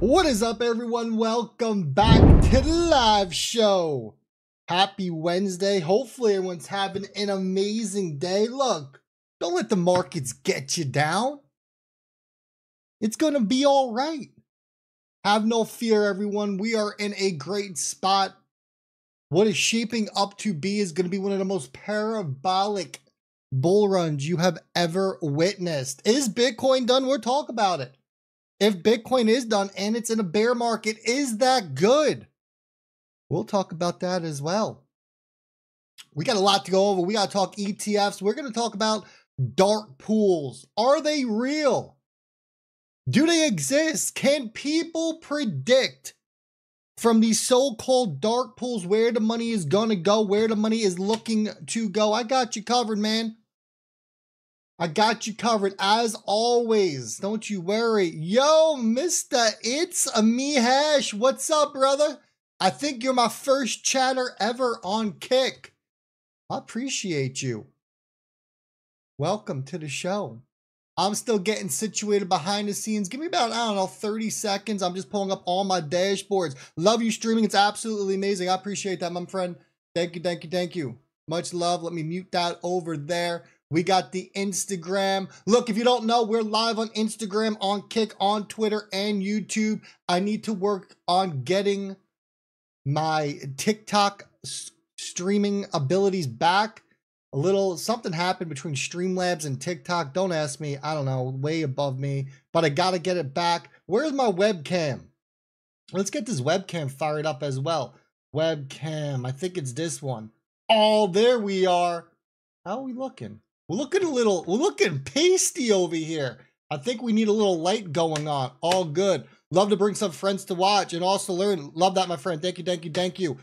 What is up, everyone? Welcome back to the live show. Happy Wednesday. Hopefully everyone's having an amazing day. Look, don't let the markets get you down. It's going to be all right. Have no fear, everyone. We are in a great spot. What is shaping up to be is going to be one of the most parabolic bull runs you have ever witnessed. Is Bitcoin done? We'll talk about it. If Bitcoin is done and it's in a bear market, is that good? We'll talk about that as well. We got a lot to go over. We got to talk ETFs. We're going to talk about dark pools. Are they real? Do they exist? Can people predict from these so-called dark pools where the money is going to go, where the money is looking to go? I got you covered, man. I got you covered as always. Don't you worry. Yo, Mr. It's a Me Hash. What's up, brother? I think you're my first chatter ever on Kick. I appreciate you. Welcome to the show. I'm still getting situated behind the scenes. Give me about, I don't know, 30 seconds. I'm just pulling up all my dashboards. Love you streaming. It's absolutely amazing. I appreciate that, my friend. Thank you, thank you, thank you. Much love. Let me mute that over there. We got the Instagram. Look, if you don't know, we're live on Instagram, on Kick, on Twitter, and YouTube. I need to work on getting my TikTok streaming abilities back. A little something happened between Streamlabs and TikTok. Don't ask me. I don't know. Way above me. But I got to get it back. Where's my webcam? Let's get this webcam fired up as well. Webcam. I think it's this one. Oh, there we are. How are we looking? We're looking pasty over here. I think we need a little light going on. All good. Love to bring some friends to watch and also learn. Love that, my friend. Thank you, thank you, thank you.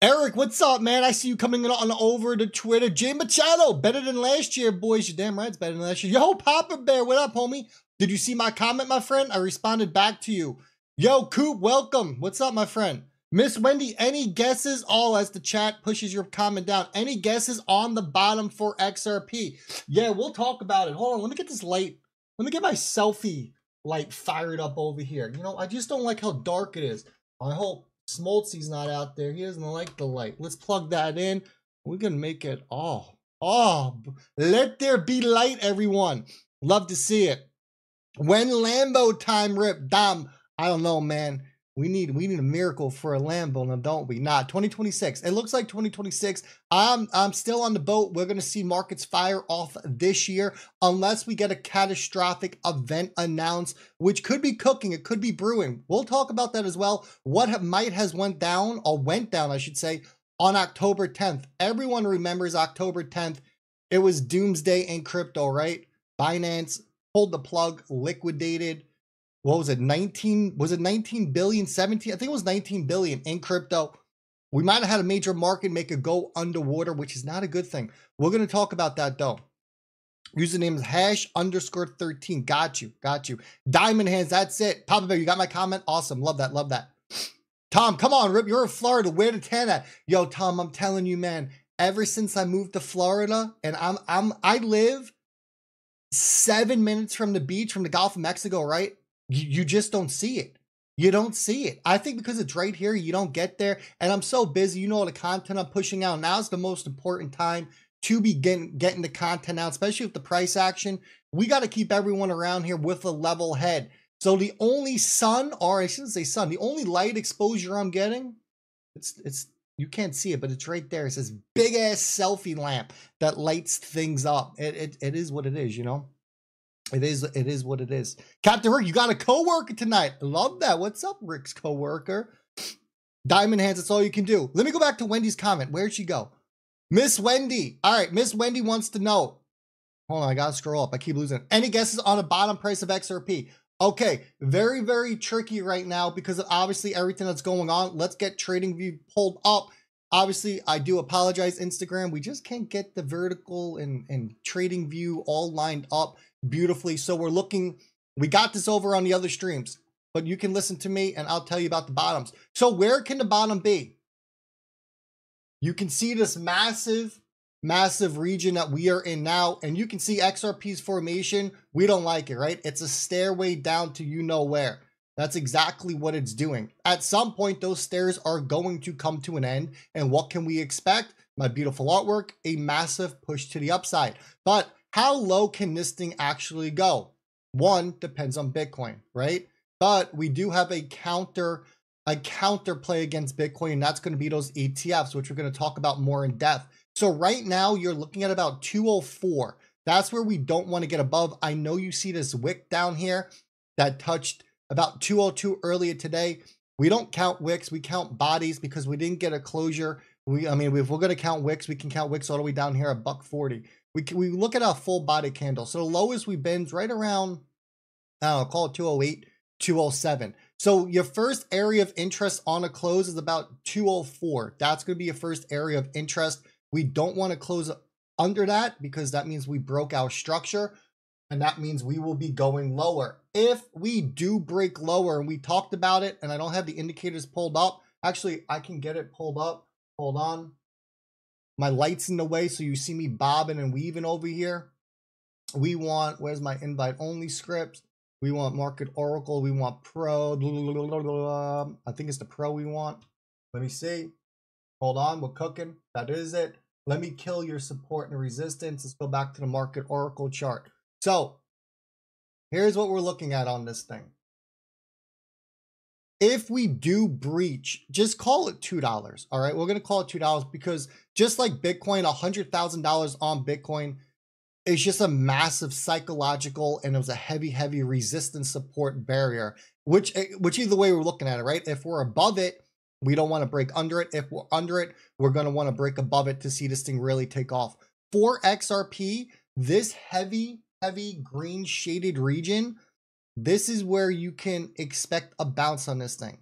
Eric, what's up, man? I see you coming on over to Twitter. Jay Machado, better than last year, boys. You're damn right, it's better than last year. Yo, Papa Bear, what up, homie? Did you see my comment, my friend? I responded back to you. Yo, Coop, welcome. What's up, my friend? Miss Wendy, any guesses? All as the chat pushes your comment down. Any guesses on the bottom for XRP? Yeah, we'll talk about it. Hold on, let me get this light. Let me get my selfie light fired up over here. You know, I just don't like how dark it is. I hope Smoltzy's not out there. He doesn't like the light. Let's plug that in. We're going to make it, let there be light, everyone. Love to see it. When Lambo time rip, Dom, I don't know, man. We need a miracle for a Lambo, now don't we? Nah, 2026. It looks like 2026. I'm still on the boat. We're gonna see markets fire off this year unless we get a catastrophic event announced, which could be cooking. It could be brewing. We'll talk about that as well. What went down, I should say, on October 10th. Everyone remembers October 10th. It was doomsday in crypto, right? Binance pulled the plug, liquidated. What was it, 19 billion, 17? I think it was 19 billion in crypto. We might have had a major market make it go underwater, which is not a good thing. We're going to talk about that though. Username is #_13. Got you. Diamond hands, that's it. Papa Bear, you got my comment? Awesome. Love that. Tom, come on, Rip. You're in Florida. Where the 10 at? Yo, Tom, I'm telling you, man, ever since I moved to Florida, and I live 7 minutes from the beach, from the Gulf of Mexico, right? You just don't see it. You don't see it. I think because it's right here, you don't get there. And I'm so busy. You know all the content I'm pushing out. Now's the most important time to begin getting the content out, especially with the price action. We got to keep everyone around here with a level head. So the only sun, or I shouldn't say sun, the only light exposure I'm getting, it's you can't see it, but it's right there. It's this big ass selfie lamp that lights things up. It is what it is, you know. It is what it is. Captain Rick, you got a coworker tonight. Love that. What's up, Rick's coworker? Diamond hands, that's all you can do. Let me go back to Wendy's comment. Where'd she go? Miss Wendy. All right, Miss Wendy wants to know. Hold on, I gotta scroll up. I keep losing. Any guesses on the bottom price of XRP? Okay, very, very tricky right now because of obviously everything that's going on. Let's get TradingView pulled up. Obviously, I do apologize, Instagram. We just can't get the vertical and TradingView all lined up beautifully. So we got this over on the other streams, but you can listen to me and I'll tell you about the bottoms. So where can the bottom be? You can see this massive region that we are in now, and you can see XRP's formation. We don't like it, right? It's a stairway down to you know where. That's exactly what it's doing. At some point, those stairs are going to come to an end. And what can we expect? My beautiful artwork, a massive push to the upside. But how low can this thing actually go? One, depends on Bitcoin, right? But we do have a counter play against Bitcoin, and that's going to be those ETFs, which we're going to talk about more in depth. So right now, you're looking at about 204. That's where we don't want to get above. I know you see this wick down here that touched about 202 earlier today. We don't count wicks, we count bodies because we didn't get a closure. I mean, if we're going to count wicks, we can count wicks all the way down here at $1.40. We look at a full body candle. So the lowest we've been is right around, I don't know, call it 208, 207. So your first area of interest on a close is about 204. That's going to be your first area of interest. We don't want to close under that because that means we broke our structure. And that means we will be going lower. If we do break lower, and we talked about it, and I don't have the indicators pulled up. Actually, I can get it pulled up. Hold on. My light's in the way, so you see me bobbing and weaving over here. We want, where's my invite only script? We want market oracle. We want pro. I think it's the pro we want. Let me see. Hold on, we're cooking. That is it. Let me kill your support and resistance. Let's go back to the market oracle chart. So here's what we're looking at on this thing. If we do breach, just call it $2. All right, we're going to call it $2 because just like Bitcoin, $100,000 on Bitcoin is just a massive psychological, and it was a heavy resistance support barrier, which either way we're looking at it, right? If we're above it, we don't want to break under it. If we're under it, we're going to want to break above it to see this thing really take off. For XRP, this heavy green shaded region, this is where you can expect a bounce on this thing.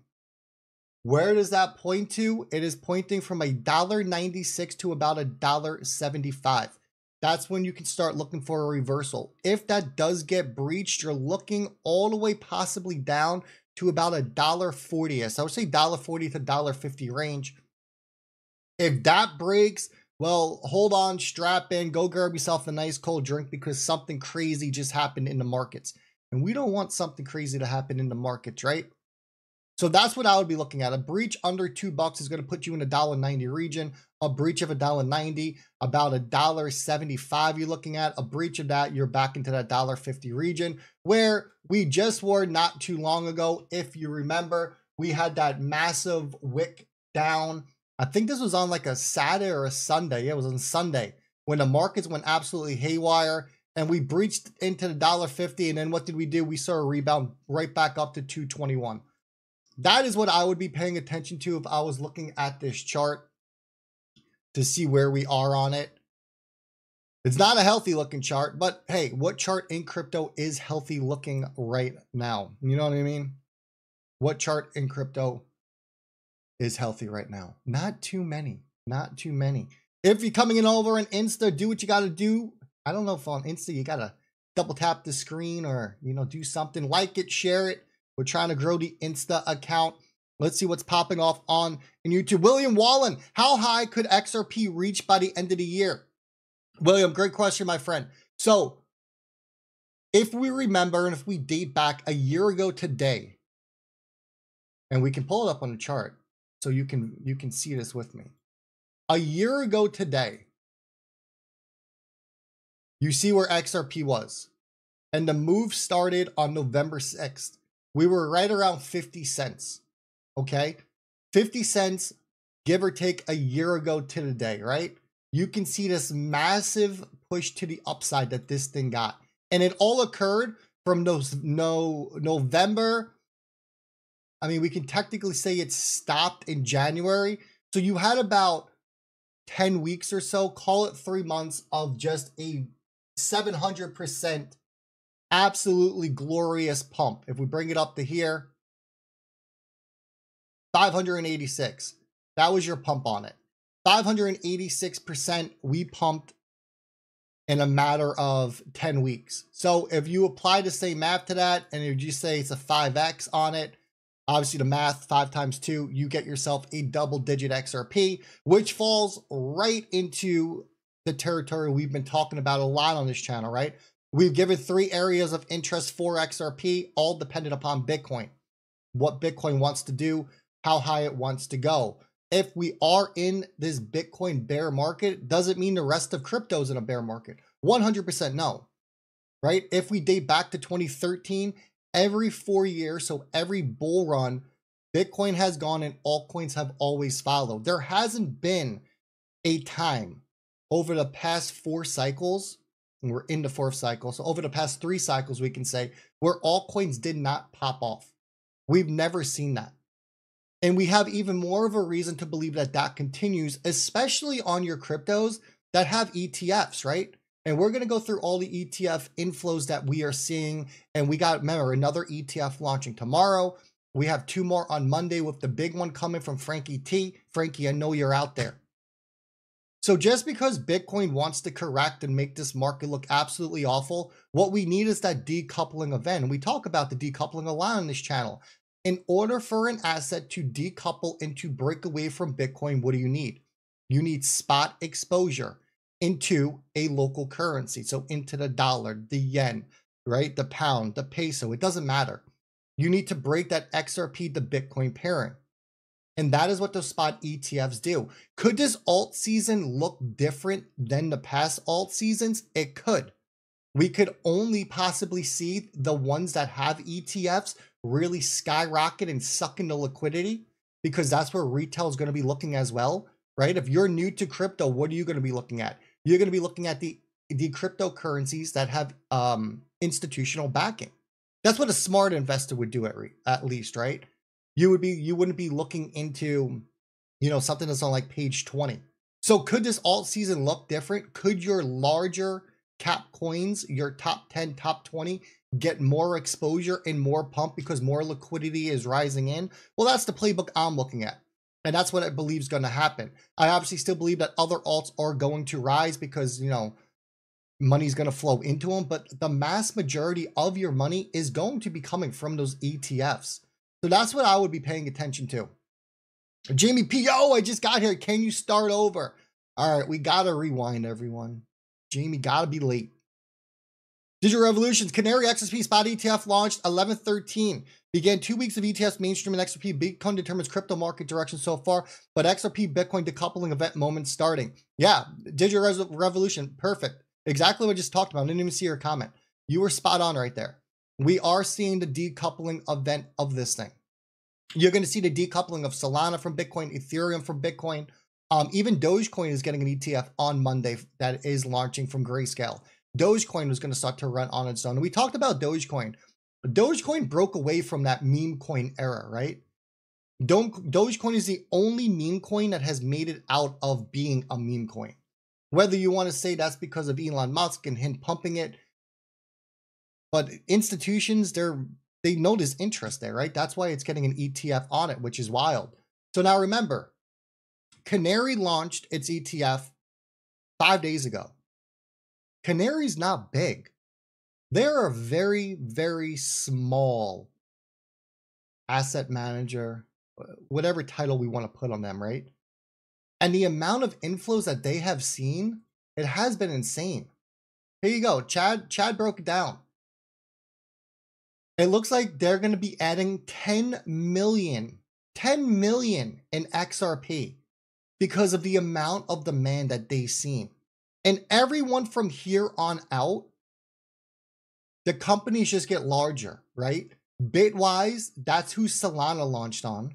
Where does that point to? It is pointing from $1.96 to about $1.75. That's when you can start looking for a reversal. If that does get breached, you're looking all the way possibly down to about $1.40. So I would say $1.40 to $1.50 range. If that breaks, well, hold on, strap in, go grab yourself a nice cold drink because something crazy just happened in the markets. And we don't want something crazy to happen in the markets, right? So that's what I would be looking at. A breach under $2 is going to put you in $1.90 region. A breach of $1.90, about $1.75 you're looking at. A breach of that, you're back into that $1.50 region where we just were not too long ago. If you remember, we had that massive wick down. I think this was on like a Saturday or a Sunday. Yeah, it was on Sunday when the markets went absolutely haywire and we breached into the $1.50. And then what did we do? We saw a rebound right back up to 221. That is what I would be paying attention to if I was looking at this chart to see where we are on it. It's not a healthy looking chart, but hey, what chart in crypto is healthy looking right now? You know what I mean? What chart in crypto is healthy right now? Not too many. If you're coming in over on Insta, do what you got to do. I don't know if on Insta you got to double tap the screen or, do something. Like it, share it. We're trying to grow the Insta account. Let's see what's popping off on YouTube. William Wallen, how high could XRP reach by the end of the year? William, great question, my friend. So if we remember and if we date back a year ago today, and we can pull it up on the chart so you can see this with me. A year ago today, you see where XRP was. And the move started on November 6th. We were right around 50 cents. Okay? 50 cents, give or take a year ago to the day, right? You can see this massive push to the upside that this thing got. And it all occurred from November. I mean, we can technically say it stopped in January. So you had about 10 weeks or so, call it 3 months of just a 700% absolutely glorious pump. If we bring it up to here, 586. That was your pump on it. 586% we pumped in a matter of 10 weeks. So if you apply the same math to that, and if you say it's a 5x on it, obviously the math, 5 times 2, you get yourself a double-digit XRP, which falls right into the territory we've been talking about a lot on this channel, right? We've given 3 areas of interest for XRP, all dependent upon Bitcoin. what Bitcoin wants to do, how high it wants to go. If we are in this Bitcoin bear market, does it mean the rest of crypto is in a bear market? 100% no, right? If we date back to 2013, every 4 years, so every bull run, Bitcoin has gone and altcoins have always followed. There hasn't been a time over the past 4 cycles, and we're in the 4th cycle, so over the past 3 cycles, we can say, where altcoins did not pop off. We've never seen that. And we have even more of a reason to believe that that continues, especially on your cryptos that have ETFs, right? And we're going to go through all the ETF inflows that we are seeing. And we got, remember, another ETF launching tomorrow. We have 2 more on Monday with the big one coming from Frankie T. Frankie, I know you're out there. So just because Bitcoin wants to correct and make this market look absolutely awful, what we need is that decoupling event. And we talk about the decoupling a lot on this channel. In order for an asset to decouple and to break away from Bitcoin, what do you need? You need spot exposure into a local currency. So into the dollar, the yen, right? The pound, the peso, it doesn't matter. You need to break that XRP to Bitcoin pairing. And that is what those spot ETFs do. Could this alt season look different than the past alt seasons? It could. We could only possibly see the ones that have ETFs really skyrocket and suck into liquidity, because that's where retail is going to be looking as well, right? If you're new to crypto, what are you going to be looking at? You're going to be looking at the cryptocurrencies that have institutional backing. That's what a smart investor would do at least, right? You wouldn't be looking into, something that's on like page 20. So could this alt season look different? Could your larger cap coins, your top 10, top 20, get more exposure and more pump because more liquidity is rising in? Well, that's the playbook I'm looking at. And that's what I believe is going to happen. I obviously still believe that other alts are going to rise because, money's going to flow into them. But the mass majority of your money is going to be coming from those ETFs. So that's what I would be paying attention to. Jamie P, yo, I just got here. Can you start over? All right, we got to rewind, everyone. Jamie, got to be late. Digital Revolutions, Canary XRP spot ETF launched 11/13. Began 2 weeks of ETFs, mainstream and XRP. Bitcoin determines crypto market direction so far, but XRP Bitcoin decoupling event moment starting. Yeah, Digital Revolution, perfect. Exactly what I just talked about. I didn't even see your comment. You were spot on right there. We are seeing the decoupling event of this thing. You're going to see the decoupling of Solana from Bitcoin, Ethereum from Bitcoin. Even Dogecoin is getting an ETF on Monday that is launching from Grayscale. Dogecoin was going to start to run on its own. And we talked about Dogecoin. Dogecoin broke away from that meme coin era, right? Dogecoin is the only meme coin that has made it out of being a meme coin. Whether you want to say that's because of Elon Musk and him pumping it, but institutions, they know there's interest there, right? That's why it's getting an ETF on it, which is wild. So now remember, Canary launched its ETF 5 days ago. Canary's not big. They're a very, very small asset manager, whatever title we want to put on them, right? And the amount of inflows that they have seen, it has been insane. Here you go. Chad broke it down. It looks like they're going to be adding 10 million in XRP because of the amount of demand that they've seen. And everyone from here on out, the companies just get larger, right? Bitwise, that's who Solana launched on.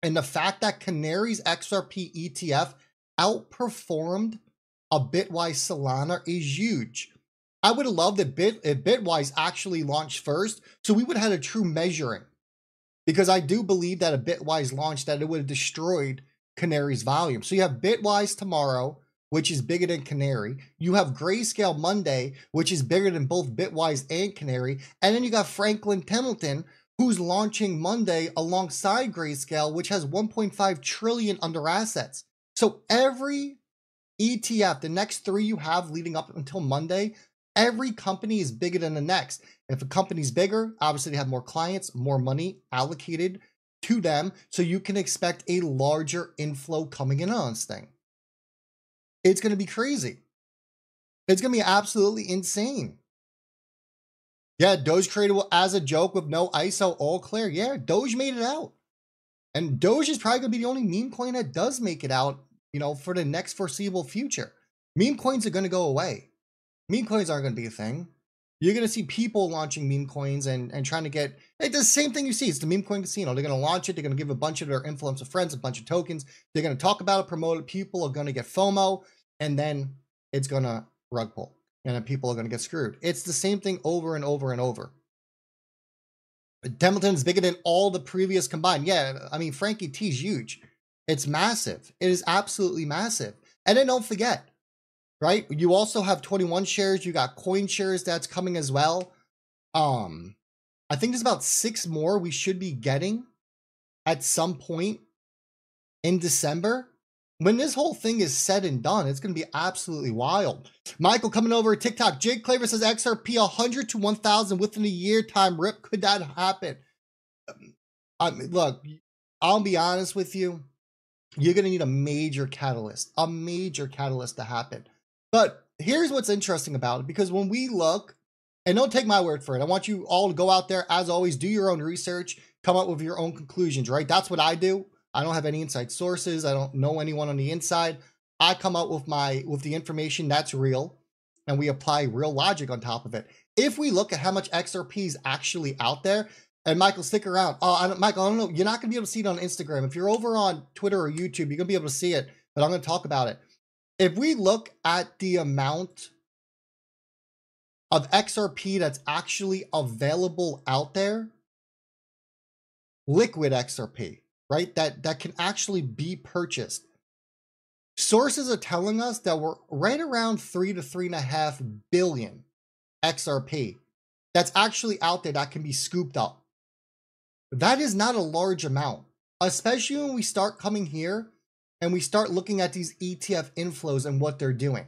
And the fact that Canary's XRP ETF outperformed a Bitwise Solana is huge. I would have loved if Bitwise actually launched first, so we would have had a true measuring. Because I do believe that a Bitwise launch, that it would have destroyed Canary's volume. So you have Bitwise tomorrow, which is bigger than Canary. You have Grayscale Monday, which is bigger than both Bitwise and Canary. And then you got Franklin Templeton, who's launching Monday alongside Grayscale, which has 1.5 trillion under assets. So every ETF, the next 3 you have leading up until Monday, every company is bigger than the next. If a company's bigger, obviously they have more clients, more money allocated to them. So you can expect a larger inflow coming in on this thing. It's going to be crazy. It's going to be absolutely insane. Yeah, Doge created as a joke with no ISO, all clear. Yeah, Doge made it out. And Doge is probably going to be the only meme coin that does make it out, for the next foreseeable future. Meme coins are going to go away. Meme coins aren't going to be a thing. You're going to see people launching meme coins and trying to get the same thing you see. It's the meme coin casino. They're going to launch it. They're going to give a bunch of their influencer friends a bunch of tokens. They're going to talk about it, promote it. People are going to get FOMO, and then it's going to rug pull, and then people are going to get screwed. It's the same thing over and over and over. Templeton is bigger than all the previous combined. Yeah, I mean, Frankie T is huge. It's massive. It is absolutely massive. And then don't forget, right? You also have 21 shares. You got coin shares that's coming as well. I think there's about 6 more we should be getting at some point in December. When this whole thing is said and done, it's going to be absolutely wild. Michael coming over at TikTok. Jake Claver says XRP 100 to 1,000 within a year time. Rip, could that happen? Look, I'll be honest with you. You're going to need a major catalyst to happen. But here's what's interesting about it, because when we look, and don't take my word for it, I want you all to go out there, as always, do your own research, come up with your own conclusions, right? That's what I do. I don't have any inside sources. I don't know anyone on the inside. I come up with the information that's real, and we apply real logic on top of it. If we look at how much XRP is actually out there, and Michael, stick around. Michael, I don't know. You're not going to be able to see it on Instagram. If you're over on Twitter or YouTube, you're going to be able to see it, but I'm going to talk about it. If we look at the amount of XRP that's actually available out there, liquid XRP, right? That can actually be purchased. Sources are telling us that we're right around 3 to 3.5 billion XRP that's actually out there that can be scooped up. That is not a large amount, especially when we start coming here and we start looking at these ETF inflows and what they're doing.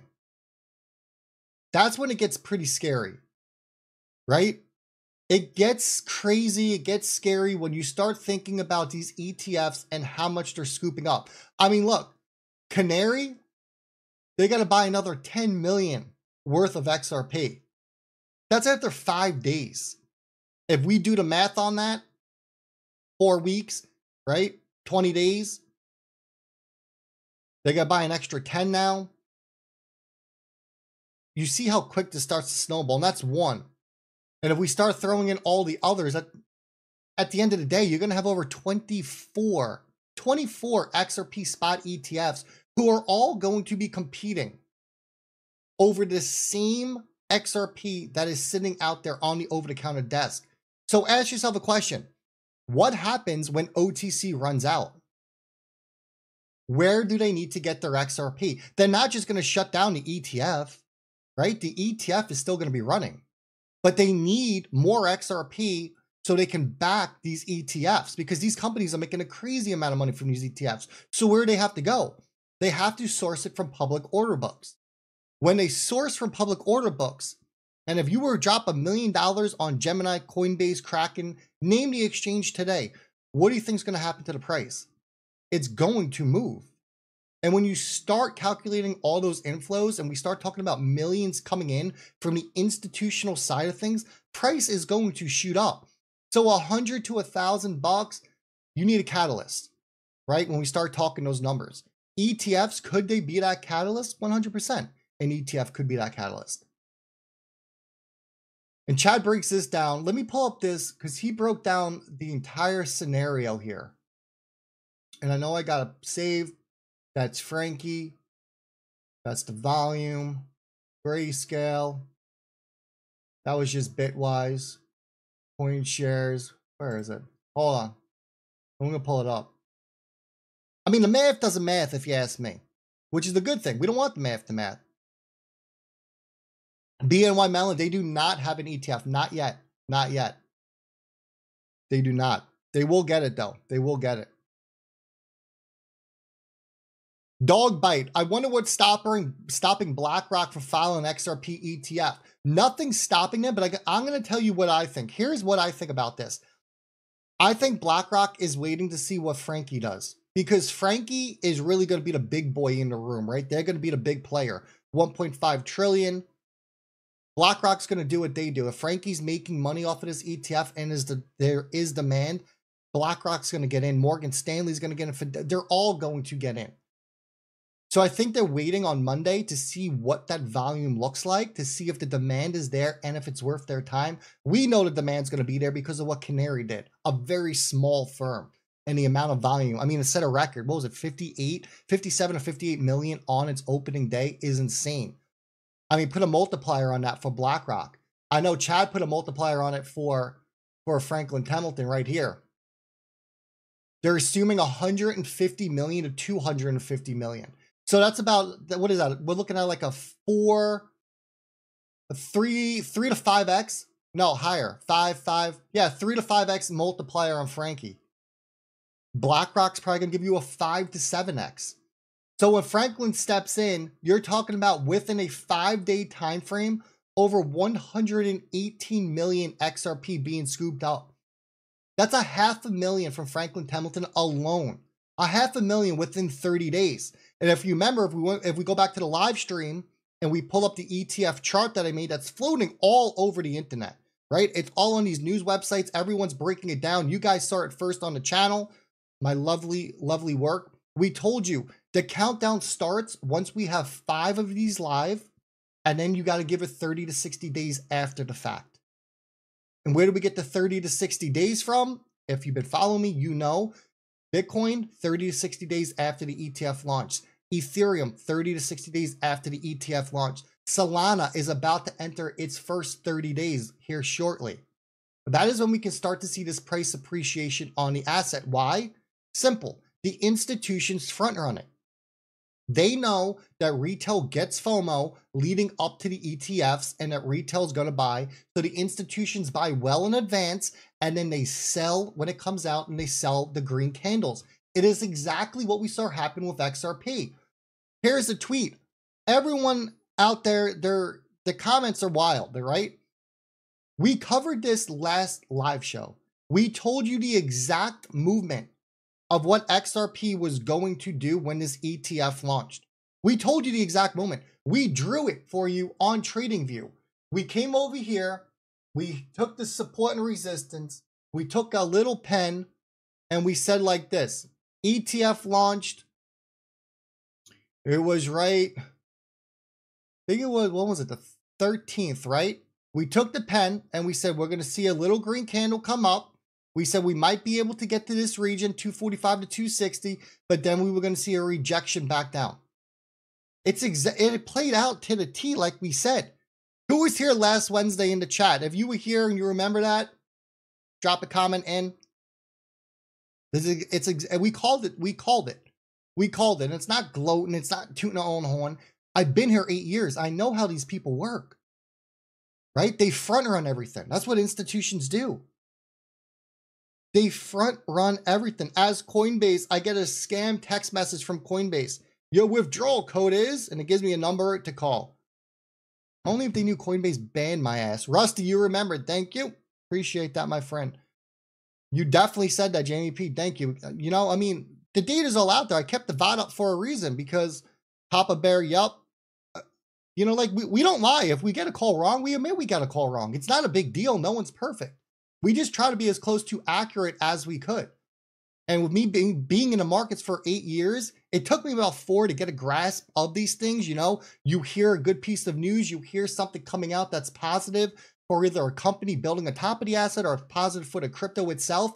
That's when it gets pretty scary, right? It gets crazy, it gets scary when you start thinking about these ETFs and how much they're scooping up. I mean, look, Canary, they got to buy another 10 million worth of XRP. That's after 5 days. If we do the math on that, 4 weeks, right? 20 days. They got to buy an extra 10 now. You see how quick this starts to snowball, and that's one. And if we start throwing in all the others, at the end of the day, you're going to have over 24 XRP spot ETFs who are all going to be competing over the same XRP that is sitting out there on the over-the-counter desk. So ask yourself a question. What happens when OTC runs out? Where do they need to get their XRP? They're not just going to shut down the ETF, right? The ETF is still going to be running, but they need more XRP so they can back these ETFs, because these companies are making a crazy amount of money from these ETFs. So where do they have to go? They have to source it from public order books. When they source from public order books, and if you were to drop $1 million on Gemini, Coinbase, Kraken, name the exchange today, what do you think is going to happen to the price? It's going to move. And when you start calculating all those inflows and we start talking about millions coming in from the institutional side of things, price is going to shoot up. So $100 to $1,000, you need a catalyst, right? When we start talking those numbers, ETFs, could they be that catalyst? 100%. An ETF could be that catalyst. And Chad breaks this down. Let me pull up this because he broke down the entire scenario here. And I know I got to save. That's Frankie. That's the volume. Grayscale. That was just Bitwise. Coin shares. Where is it? Hold on. I'm going to pull it up. I mean, the math doesn't math if you ask me, which is the good thing. We don't want the math to math. BNY Mellon, they do not have an ETF. Not yet. Not yet. They do not. They will get it, though. They will get it. Dog bite. I wonder what's stopping BlackRock from filing an XRP ETF. Nothing's stopping them, but I'm going to tell you what I think. Here's what I think about this. I think BlackRock is waiting to see what Frankie does, because Frankie is really going to be the big boy in the room, right? They're going to be the big player. 1.5 trillion. BlackRock's going to do what they do. If Frankie's making money off of this ETF and there is demand, BlackRock's going to get in. Morgan Stanley's going to get in. They're all going to get in. So I think they're waiting on Monday to see what that volume looks like, to see if the demand is there and if it's worth their time. We know the demand's going to be there because of what Canary did, a very small firm, and the amount of volume. I mean, it set a record. What was it? 57 or 58 million on its opening day is insane. I mean, put a multiplier on that for BlackRock. I know Chad put a multiplier on it for Franklin Templeton right here. They're assuming 150 million to 250 million. So that's about, what is that? We're looking at like a 3 to 5x. No, higher. 5. Yeah, 3 to 5x multiplier on Frankie. BlackRock's probably going to give you a 5 to 7x. So when Franklin steps in, you're talking about within a 5-day time frame, over 118 million XRP being scooped up. That's a $500,000 from Franklin Templeton alone. A $500,000 within 30 days. And if you remember, if we go back to the live stream and we pull up the ETF chart that I made, that's floating all over the internet, right? It's all on these news websites. Everyone's breaking it down. You guys saw it first on the channel. My lovely, lovely work. We told you the countdown starts once we have 5 of these live, and then you got to give it 30 to 60 days after the fact. And where do we get the 30 to 60 days from? If you've been following me, you know Bitcoin 30 to 60 days after the ETF launch. Ethereum 30 to 60 days after the ETF launch. Solana is about to enter its first 30 days here shortly. That is when we can start to see this price appreciation on the asset. Why? Simple. The institutions front run it. They know that retail gets FOMO leading up to the ETFs and that retail is going to buy. So the institutions buy well in advance and then they sell when it comes out and they sell the green candles. It is exactly what we saw happen with XRP. Here's a tweet. Everyone out there, the comments are wild, right? We covered this last live show. We told you the exact movement of what XRP was going to do when this ETF launched. We told you the exact moment. We drew it for you on TradingView. We came over here, we took the support and resistance, we took a little pen, and we said like this, ETF launched, it was right, I think it was, what was it, the 13th, right? We took the pen and we said, we're going to see a little green candle come up. We said we might be able to get to this region, 245 to 260, but then we were going to see a rejection back down. It played out to the T like we said. Who was here last Wednesday in the chat? If you were here and you remember that, drop a comment in. We called it. We called it. And it's not gloating. It's not tooting our own horn. I've been here 8 years. I know how these people work, right? They front run everything. That's what institutions do. They front run everything. As Coinbase, I get a scam text message from Coinbase. Your withdrawal code is, and it gives me a number to call. Only if they knew Coinbase banned my ass. Rusty, you remembered. Thank you. Appreciate that, my friend. You definitely said that, Jamie P. Thank you. You know, I mean, the data's all out there. I kept the VOD up for a reason because Papa Bear, yup. You know, like we don't lie. If we get a call wrong, we admit we got a call wrong. It's not a big deal. No one's perfect. We just try to be as close to accurate as we could. And with me being in the markets for 8 years, it took me about 4 to get a grasp of these things. You know, you hear a good piece of news, you hear something coming out that's positive for either a company building on top of the asset or positive for the crypto itself.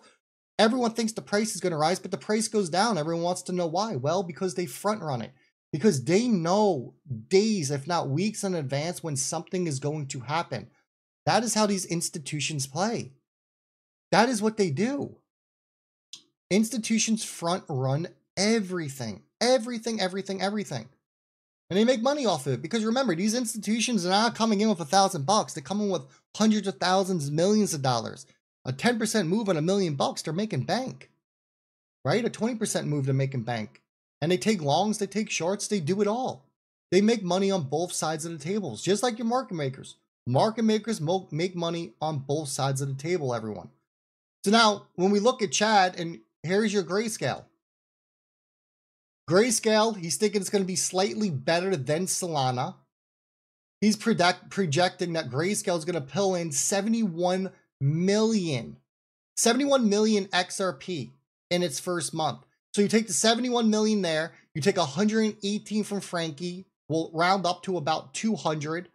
Everyone thinks the price is going to rise, but the price goes down. Everyone wants to know why. Well, because they front run it. Because they know days, if not weeks in advance when something is going to happen. That is how these institutions play. That is what they do. Institutions front run everything. Everything. And they make money off of it. Because remember, these institutions are not coming in with $1,000. They're coming with hundreds of thousands, millions of dollars. A 10% move on $1 million, they're making bank. Right? A 20% move, they're making bank. And they take longs, they take shorts, they do it all. They make money on both sides of the tables, just like your market makers. Market makers make money on both sides of the table, everyone. So now, when we look at Chad, and here's your grayscale. Grayscale, he's thinking it's going to be slightly better than Solana. He's projecting that Grayscale is going to pull in 71 million XRP in its first month. So you take the 71 million there, you take 118 from Frankie, we'll round up to about 200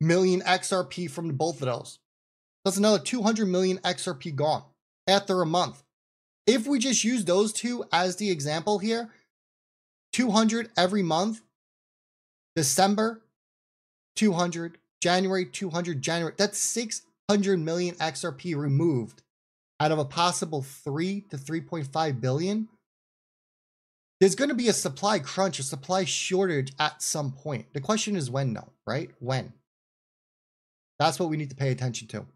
million XRP from both of those. That's another 200 million XRP gone after a month. If we just use those two as the example here, 200 every month, December, 200, January, 200, January, that's 600 million XRP removed out of a possible 3 to 3.5 billion. There's going to be a supply crunch, a supply shortage at some point. The question is when though, right? When? That's what we need to pay attention to.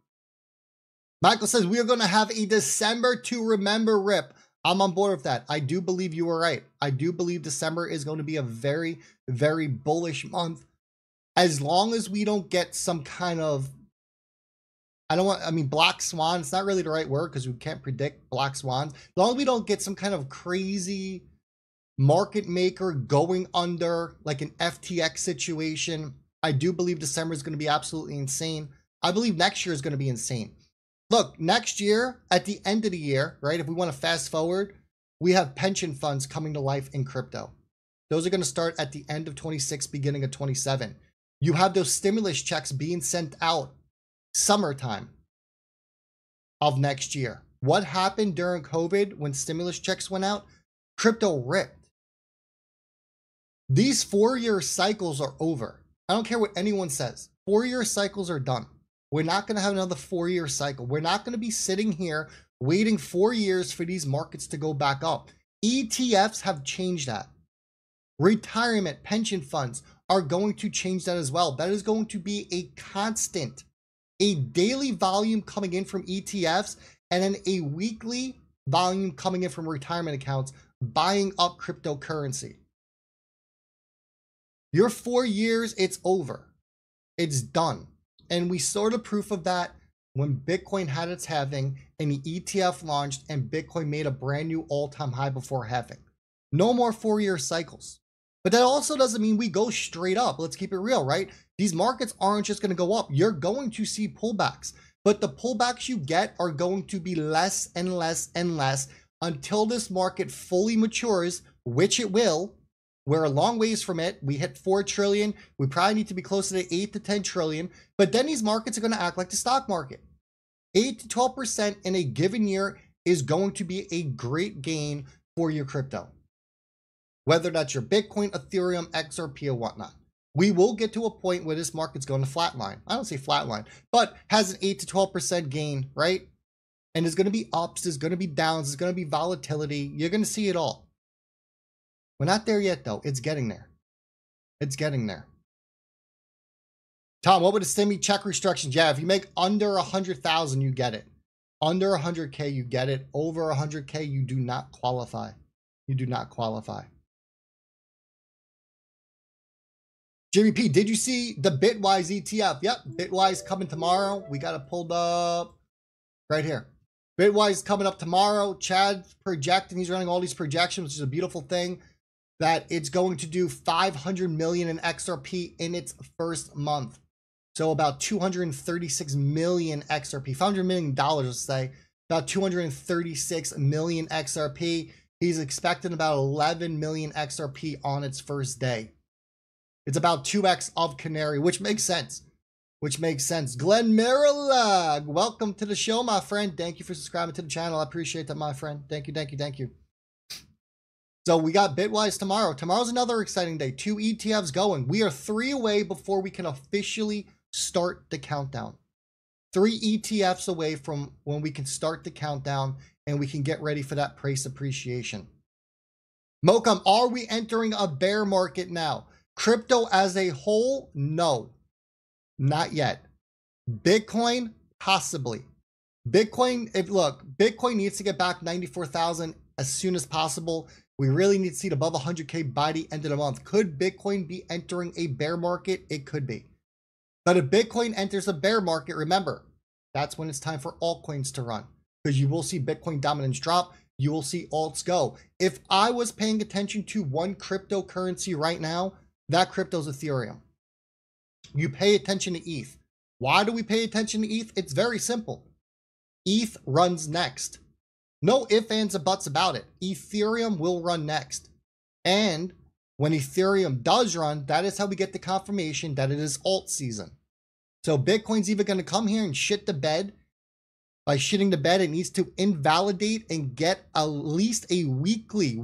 Michael says, we are going to have a December to remember rip. I'm on board with that. I do believe you were right. I do believe December is going to be a very, very bullish month. As long as we don't get some kind of, black swan. It's not really the right word because we can't predict black swans. As long as we don't get some kind of crazy market maker going under, like an FTX situation, I do believe December is going to be absolutely insane. I believe next year is going to be insane. Look, next year, at the end of the year, right, if we want to fast forward, we have pension funds coming to life in crypto. Those are going to start at the end of 26, beginning of 27. You have those stimulus checks being sent out summertime of next year. What happened during COVID when stimulus checks went out? Crypto ripped. These 4-year cycles are over. I don't care what anyone says. 4-year cycles are done. We're not going to have another 4-year cycle. We're not going to be sitting here waiting 4 years for these markets to go back up. ETFs have changed that. Retirement pension funds are going to change that as well. That is going to be a constant, a daily volume coming in from ETFs and then a weekly volume coming in from retirement accounts buying up cryptocurrency. Your 4 years, it's over. It's done. And we saw the proof of that when Bitcoin had its halving and the ETF launched and Bitcoin made a brand new all-time high before halving. No more 4-year cycles. But that also doesn't mean we go straight up. Let's keep it real, right? These markets aren't just going to go up. You're going to see pullbacks. But the pullbacks you get are going to be less and less and less until this market fully matures, which it will. We're a long ways from it. We hit 4 trillion. We probably need to be closer to 8 to 10 trillion. But then these markets are going to act like the stock market. 8 to 12% in a given year is going to be a great gain for your crypto. Whether that's your Bitcoin, Ethereum, XRP, or whatnot. We will get to a point where this market's going to flatline. I don't say flatline, but has an 8 to 12% gain, right? And there's going to be ups, there's going to be downs, there's going to be volatility. You're going to see it all. We're not there yet, though. It's getting there. It's getting there. Tom, what would a stimmy check restrictions? Yeah, if you make under 100,000, you get it. Under 100K, you get it. Over 100K, you do not qualify. You do not qualify. Jimmy P, did you see the Bitwise ETF? Yep, Bitwise coming tomorrow. We got it pulled up right here. Bitwise coming up tomorrow. Chad's projecting, he's running all these projections, which is a beautiful thing, that it's going to do 500 million in XRP in its first month. So about 236 million XRP, $500 million, let's say, about 236 million XRP. He's expecting about 11 million XRP on its first day. It's about 2x of Canary, which makes sense. Which makes sense. Glenn Marilag, welcome to the show, my friend. Thank you for subscribing to the channel. I appreciate that, my friend. Thank you, thank you, thank you. So we got Bitwise tomorrow. Tomorrow's another exciting day. 2 ETFs going. We are 3 away before we can officially start the countdown. 3 ETFs away from when we can start the countdown and we can get ready for that price appreciation. Mocum, are we entering a bear market now? Crypto as a whole? No, not yet. Bitcoin, possibly. Bitcoin, Bitcoin needs to get back 94,000 as soon as possible. We really need to see it above 100K by the end of the month. Could Bitcoin be entering a bear market? It could be. But if Bitcoin enters a bear market, remember, that's when it's time for altcoins to run, because you will see Bitcoin dominance drop. You will see alts go. If I was paying attention to one cryptocurrency right now, That crypto's Ethereum. You pay attention to ETH. Why do we pay attention to ETH? It's very simple. ETH runs next. No ifs, ands, or buts about it. Ethereum will run next. And when Ethereum does run, that is how we get the confirmation that it is alt season. So Bitcoin's either going to come here and shit the bed. By shitting the bed, it needs to invalidate and get at least a weekly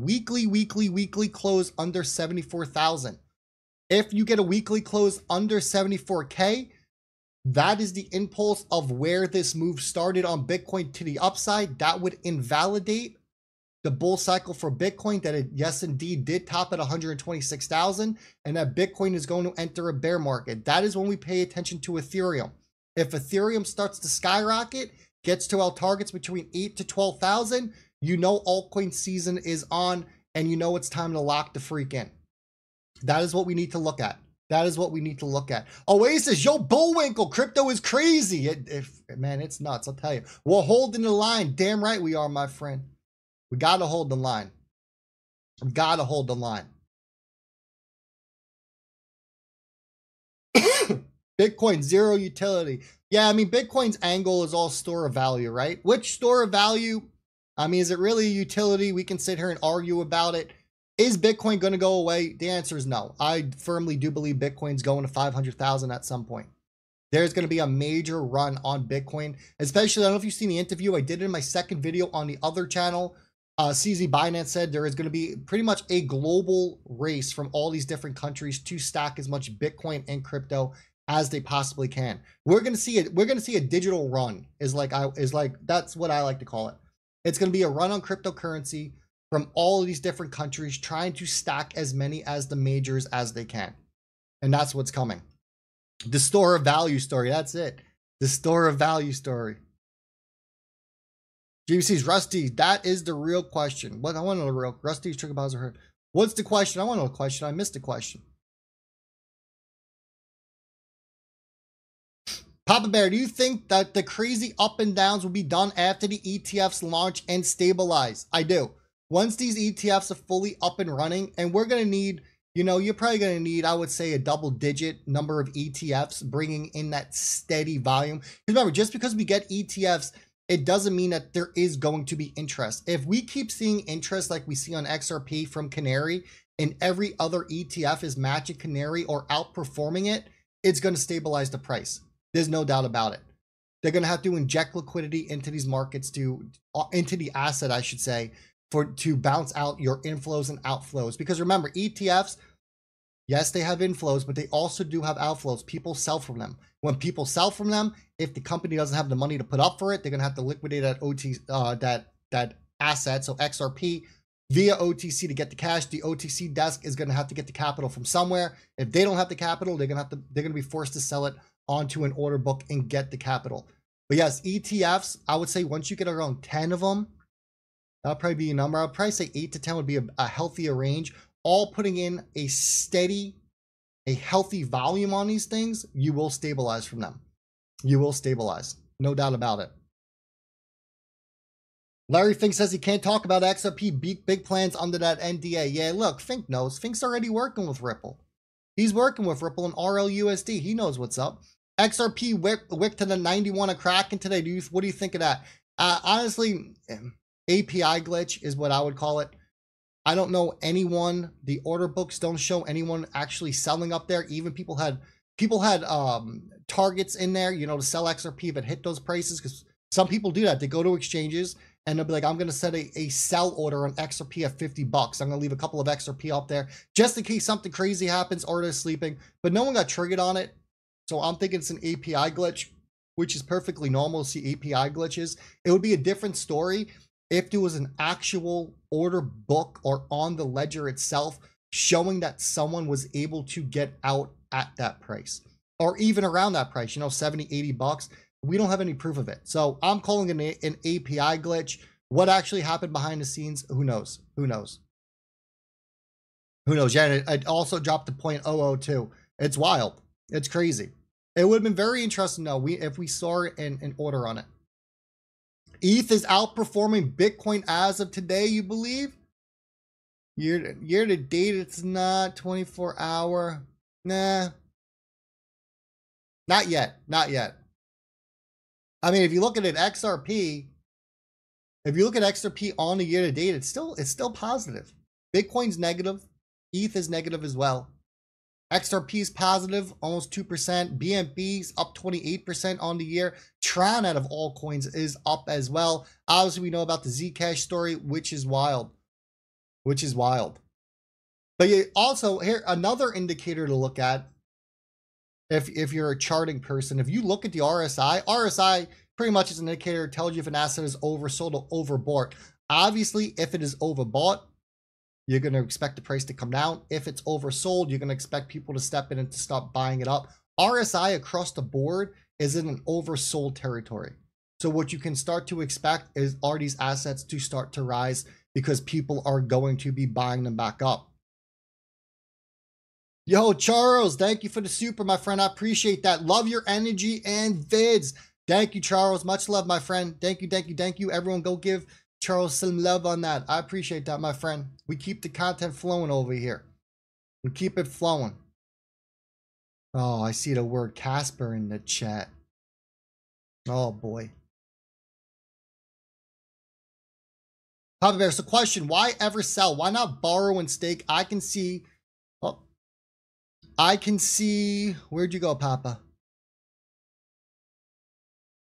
close under 74,000. If you get a weekly close under 74K, that is the impulse of where this move started on Bitcoin to the upside. That would invalidate the bull cycle for Bitcoin, that it, yes, indeed, did top at 126,000, and that Bitcoin is going to enter a bear market. That is when we pay attention to Ethereum. If Ethereum starts to skyrocket, gets to our targets between 8 to 12,000, you know altcoin season is on, and you know it's time to lock the freak in. That is what we need to look at. That is what we need to look at. Oasis, yo, Bullwinkle, crypto is crazy. Man, it's nuts, I'll tell you. We're holding the line. Damn right we are, my friend. We got to hold the line. We got to hold the line. Bitcoin, zero utility. Yeah, I mean, Bitcoin's angle is all store of value, right? Which store of value? I mean, is it really a utility? We can sit here and argue about it. Is Bitcoin going to go away? The answer is no. I firmly do believe Bitcoin's going to 500,000 at some point. There's going to be a major run on Bitcoin, especially, I don't know if you've seen the interview. I did it in my second video on the other channel. CZ Binance said there is going to be pretty much a global race from all these different countries to stack as much Bitcoin and crypto as they possibly can. We're going to see it. We're going to see a digital run is like that's what I like to call it. It's going to be a run on cryptocurrency from all of these different countries trying to stack as many as the majors as they can. And that's what's coming. The store of value story. That's it. The store of value story. GBC's Rusty, that is the real question. What I want to know the real Rusty's Trigger Bowser heard. What's the question? I want to know the question. I missed the question. Papa Bear, do you think that the crazy up and downs will be done after the ETFs launch and stabilize? I do. Once these ETFs are fully up and running, and we're going to need, you know, you're probably going to need, I would say, a double-digit number of ETFs bringing in that steady volume. Remember, just because we get ETFs, it doesn't mean that there is going to be interest. If we keep seeing interest like we see on XRP from Canary, and every other ETF is matching Canary or outperforming it, it's going to stabilize the price. There's no doubt about it. They're going to have to inject liquidity into these markets into the asset, I should say, to bounce out your inflows and outflows. Because remember, ETFs, yes, they have inflows, but they also do have outflows. People sell from them. When people sell from them, if the company doesn't have the money to put up for it, they're going to have to liquidate that asset, so XRP, via OTC to get the cash. The OTC desk is going to have to get the capital from somewhere. If they don't have the capital, they're going to be forced to sell it onto an order book and get the capital. But yes, ETFs, I would say once you get around 10 of them, that'll probably be a number. I'd probably say 8 to 10 would be a healthier range. All putting in a steady, a healthy volume on these things, you will stabilize from them. You will stabilize. No doubt about it. Larry Fink says he can't talk about XRP big plans under that NDA. Yeah, look, Fink knows. Fink's already working with Ripple. He's working with Ripple and RLUSD. He knows what's up. XRP wick to the 91 a Kraken today. What do you think of that? Honestly, API glitch is what I would call it. I don't know anyone. The order books don't show anyone actually selling up there. Even people had targets in there, you know, to sell XRP if it hit those prices. Because some people do that. They go to exchanges and they'll be like, I'm going to set a sell order on XRP at $50. I'm going to leave a couple of XRP up there just in case something crazy happens or they're sleeping. But no one got triggered on it. So I'm thinking it's an API glitch, which is perfectly normal to see API glitches. It would be a different story if there was an actual order book or on the ledger itself showing that someone was able to get out at that price or even around that price, you know, 70, 80 bucks. We don't have any proof of it. So I'm calling it an API glitch. What actually happened behind the scenes? Who knows? Who knows? Who knows? Yeah, it also dropped to 0.002. It's wild. It's crazy. It would have been very interesting to know if we saw an order on it. ETH is outperforming Bitcoin as of today, you believe? Year to date, it's not 24-hour. Nah, not yet. Not yet. I mean, if you look at it, XRP, if you look at XRP on the year to date, it's still positive. Bitcoin's negative. ETH is negative as well. XRP is positive, almost 2%. BNB's up 28% on the year. Tron, out of all coins, is up as well. Obviously, we know about the Zcash story, which is wild. Which is wild. But also, here, another indicator to look at, if you're a charting person, if you look at the RSI pretty much is an indicator that tells you if an asset is oversold or overbought. Obviously, if it is overbought, you're going to expect the price to come down. If it's oversold, you're going to expect people to step in and to stop buying it up. RSI across the board is in an oversold territory. So what you can start to expect are these assets to start to rise because people are going to be buying them back up. Yo, Charles, thank you for the super, my friend. I appreciate that. Love your energy and vids. Thank you, Charles. Much love, my friend. Thank you, thank you, thank you. Everyone go give Charles some love on that. I appreciate that, my friend. We keep the content flowing over here. We keep it flowing. Oh, I see the word Casper in the chat. Oh, boy. Papa Bear, so question, why ever sell? Why not borrow and stake? I can see... Oh, I can see... Where'd you go, Papa?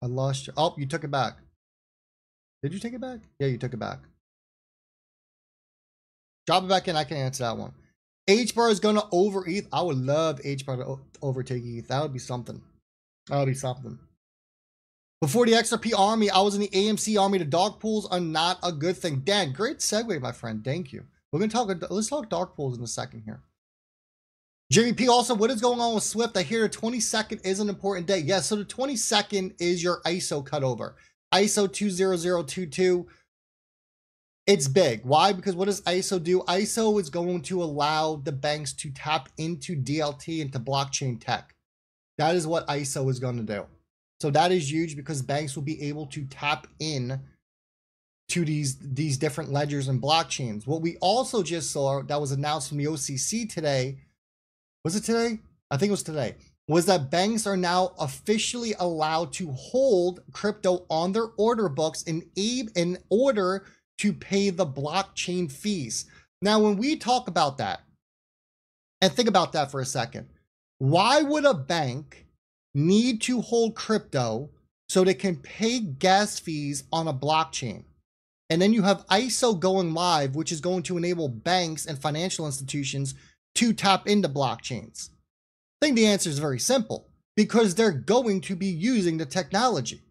I lost you. Oh, you took it back. Did you take it back? Yeah, you took it back. Drop it back in. I can answer that one. H-bar is going to over ETH. I would love H-bar to overtake ETH. That would be something. That would be something. Before the XRP army, I was in the AMC army. The dark pools are not a good thing. Dan, great segue, my friend. Thank you. We're going to talk, let's talk dark pools in a second here. JVP, also, what is going on with Swift? I hear the 22nd is an important day. Yes, so the 22nd is your ISO cutover. ISO 20022. It's big. Why? Because what does ISO do? ISO is going to allow the banks to tap into DLT, into blockchain tech. That is what ISO is going to do. So that is huge because banks will be able to tap in to these different ledgers and blockchains. What we also just saw that was announced from the OCC today, was it today? I think it was today, was that banks are now officially allowed to hold crypto on their order books in order to pay the blockchain fees. Now, when we talk about that, and think about that for a second, why would a bank need to hold crypto so they can pay gas fees on a blockchain? And then you have ISO going live, which is going to enable banks and financial institutions to tap into blockchains. I think the answer is very simple, because they're going to be using the technology.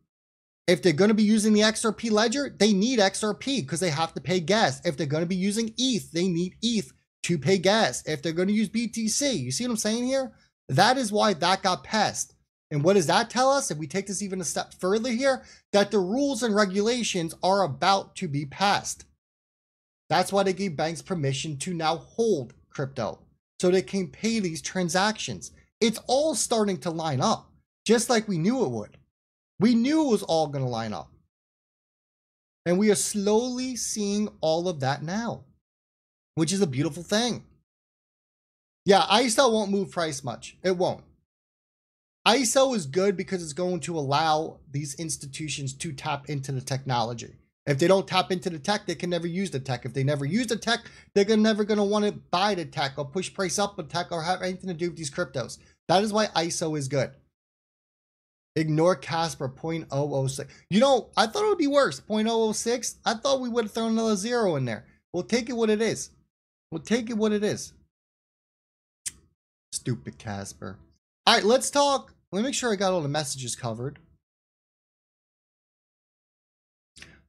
If they're going to be using the XRP ledger, they need XRP because they have to pay gas. If they're going to be using ETH, they need ETH to pay gas. If they're going to use BTC, you see what I'm saying here? That is why that got passed. And what does that tell us? If we take this even a step further here, that the rules and regulations are about to be passed. That's why they gave banks permission to now hold crypto so they can pay these transactions. It's all starting to line up, just like we knew it would. We knew it was all going to line up. And we are slowly seeing all of that now, which is a beautiful thing. Yeah, ISO won't move price much. It won't. ISO is good because it's going to allow these institutions to tap into the technology. If they don't tap into the tech, they can never use the tech. If they never use the tech, they're never going to want to buy the tech or push price up with tech or have anything to do with these cryptos. That is why ISO is good. Ignore Casper 0.006. You know, I thought it would be worse. 0.006. I thought we would have thrown another zero in there. We'll take it what it is. We'll take it what it is. Stupid Casper. All right, let's talk. Let me make sure I got all the messages covered.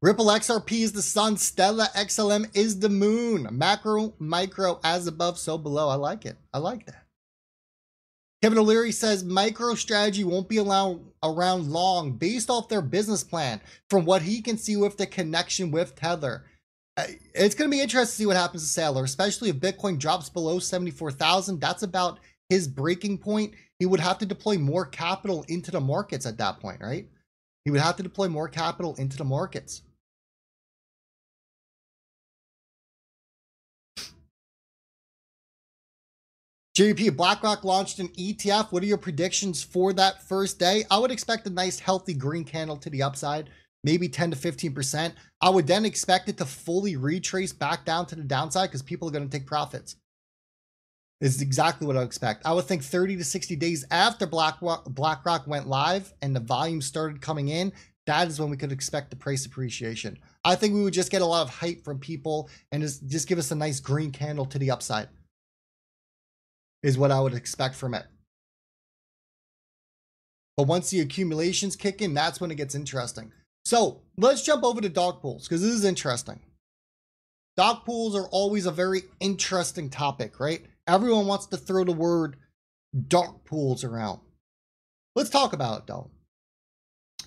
Ripple XRP is the sun. Stellar XLM is the moon. Macro, micro, as above, so below. I like it. I like that. Kevin O'Leary says MicroStrategy won't be around long based off their business plan from what he can see with the connection with Tether. It's going to be interesting to see what happens to Saylor, especially if Bitcoin drops below 74,000. That's about his breaking point. He would have to deploy more capital into the markets at that point, right? He would have to deploy more capital into the markets. JP, BlackRock launched an ETF. What are your predictions for that first day? I would expect a nice healthy green candle to the upside, maybe 10 to 15%. I would then expect it to fully retrace back down to the downside because people are going to take profits. Is exactly what I would expect. I would think 30 to 60 days after BlackRock went live and the volume started coming in, that is when we could expect the price appreciation. I think we would just get a lot of hype from people and just give us a nice green candle to the upside is what I would expect from it. But once the accumulations kick in, that's when it gets interesting. So let's jump over to dark pools because this is interesting. Dark pools are always a very interesting topic, right? Everyone wants to throw the word dark pools around. Let's talk about it though.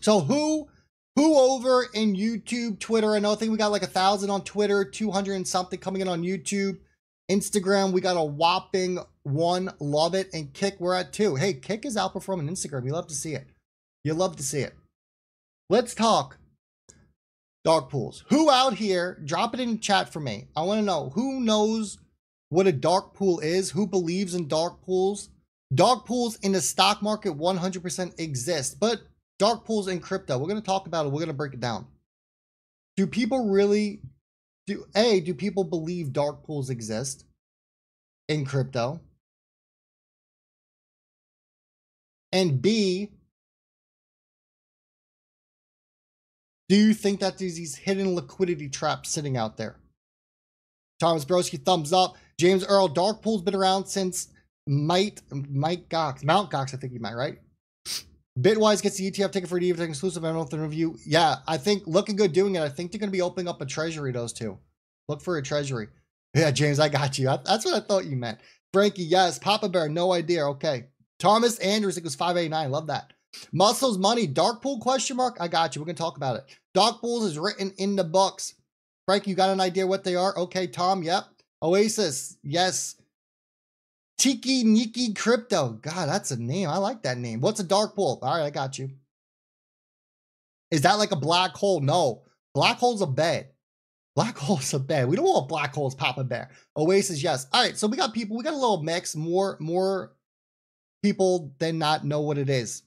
So who over in YouTube, Twitter, I think we got like 1,000 on Twitter, 200 and something coming in on YouTube. Instagram, we got a whopping 1, love it. And Kick, we're at 2. Hey, Kick is outperforming Instagram. You love to see it. You love to see it. Let's talk dark pools. Who out here, drop it in the chat for me. I want to know who knows what a dark pool is, who believes in dark pools. Dark pools in the stock market 100% exist, but dark pools in crypto, we're going to talk about it. We're going to break it down. Do people really, do people believe dark pools exist in crypto? And B, do you think that there's these hidden liquidity traps sitting out there? Thomas Broski, thumbs up. James Earl, dark pool's been around since Mount Gox, I think you might, right? Bitwise gets the ETF ticket for the ETF exclusive. I don't know if the review. Yeah, I think looking good doing it. I think they're going to be opening up a treasury, those two. Look for a treasury. Yeah, James, I got you. That's what I thought you meant. Frankie, yes. Papa Bear, no idea. Okay. Thomas Andrews, it was 589. Love that. Muscles Money, dark pool question mark. I got you. We're going to talk about it. Dark pools is written in the books. Frank, you got an idea what they are? Okay, Tom, yep. Oasis, yes. Tiki Niki Crypto. God, that's a name. I like that name. What's a dark pool? All right, I got you. Is that like a black hole? No. Black hole's a bed. Black hole's a bed. We don't want black holes, Papa Bear. Oasis, yes. All right, so we got people. We got a little mix. More people than not know what it is.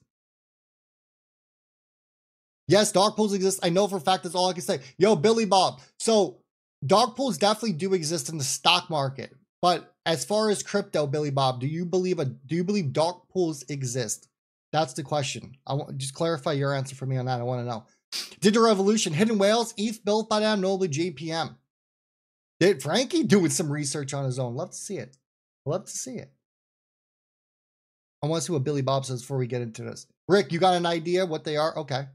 Yes, dark pools exist. I know for a fact that's all I can say. Yo, Billy Bob. So dark pools definitely do exist in the stock market. But as far as crypto, Billy Bob, do you believe dark pools exist? That's the question. I want just clarify your answer for me on that. I want to know. Did the revolution hidden whales? ETH built by that noble JPM. Did Frankie doing some research on his own? Love to see it. Love to see it. I want to see what Billy Bob says before we get into this. Rick, you got an idea what they are? Okay.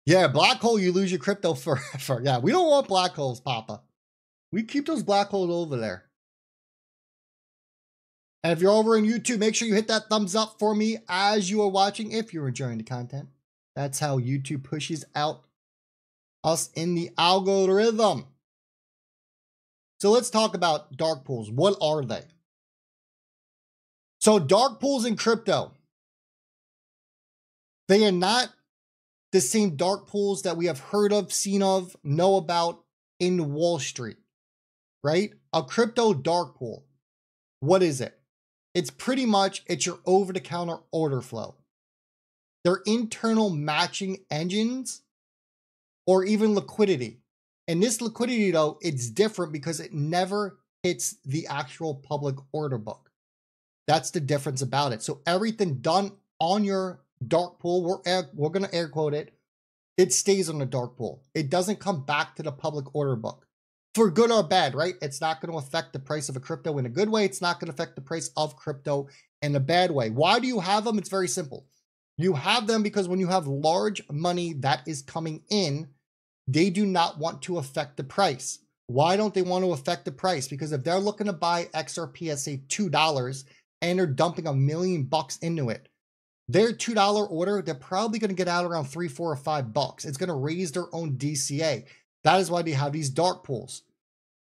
Yeah, black hole, you lose your crypto forever. Yeah, we don't want black holes, Papa. We keep those black holes over there. And if you're over on YouTube, make sure you hit that thumbs up for me as you are watching if you're enjoying the content. That's how YouTube pushes out us in the algorithm. So let's talk about dark pools. What are they? So dark pools in crypto, they are not the same dark pools that we have heard of, seen of, know about in Wall Street, right? A crypto dark pool. What is it? It's pretty much, it's your over-the-counter order flow. They're internal matching engines or even liquidity. And this liquidity, though, it's different because it never hits the actual public order book. That's the difference about it. So everything done on your dark pool, we're going to air quote it, it stays on the dark pool. It doesn't come back to the public order book. For good or bad, right? It's not going to affect the price of a crypto in a good way. It's not going to affect the price of crypto in a bad way. Why do you have them? It's very simple. You have them because when you have large money that is coming in, they do not want to affect the price. Why don't they want to affect the price? Because if they're looking to buy XRP at say $2 and they're dumping $1 million into it, their $2 order, they're probably going to get out around $3, $4, or $5. It's going to raise their own DCA. That is why they have these dark pools.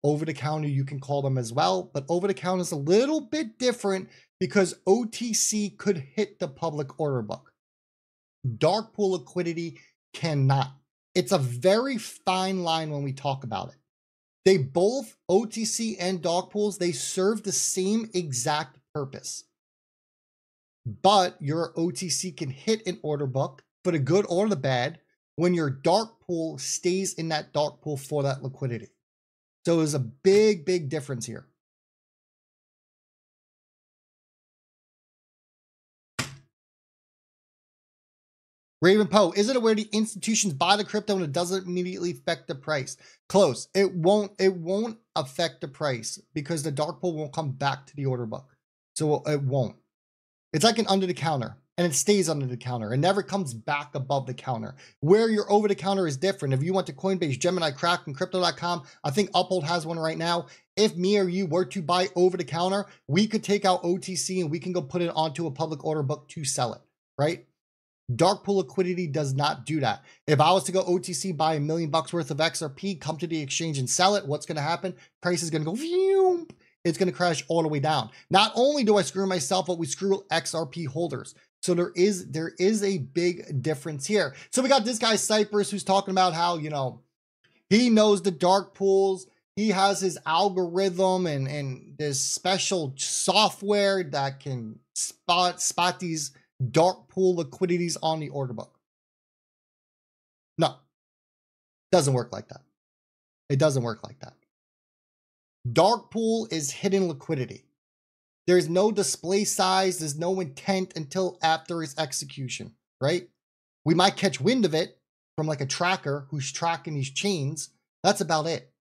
Over the counter, you can call them as well, but over the counter is a little bit different because OTC could hit the public order book. Dark pool liquidity cannot. It's a very fine line when we talk about it. They both, OTC and dark pools, they serve the same exact purpose. But your OTC can hit an order book for the good or the bad when your dark pool stays in that dark pool for that liquidity. So there's a big, big difference here. Raven Poe, is it aware the institutions buy the crypto and it doesn't immediately affect the price? Close. It won't affect the price because the dark pool won't come back to the order book. So it won't. It's like an under the counter, and it stays under the counter. It never comes back above the counter. Where your over the counter is different. If you went to Coinbase, Gemini, Kraken, Crypto.com, I think Uphold has one right now. If me or you were to buy over the counter, we could take out OTC and we can go put it onto a public order book to sell it, right? Dark pool liquidity does not do that. If I was to go OTC, buy $1 million worth of XRP, come to the exchange and sell it, what's going to happen? Price is going to go, phew, it's going to crash all the way down. Not only do I screw myself, but we screw XRP holders. So there is a big difference here. So we got this guy Cypress who's talking about how, you know, he knows the dark pools. He has his algorithm and this special software that can spot these dark pool liquidities on the order book. No, doesn't work like that. It doesn't work like that. Dark pool is hidden liquidity. There's no display size. There's no intent until after its execution, right? We might catch wind of it from like a tracker who's tracking these chains. That's about it.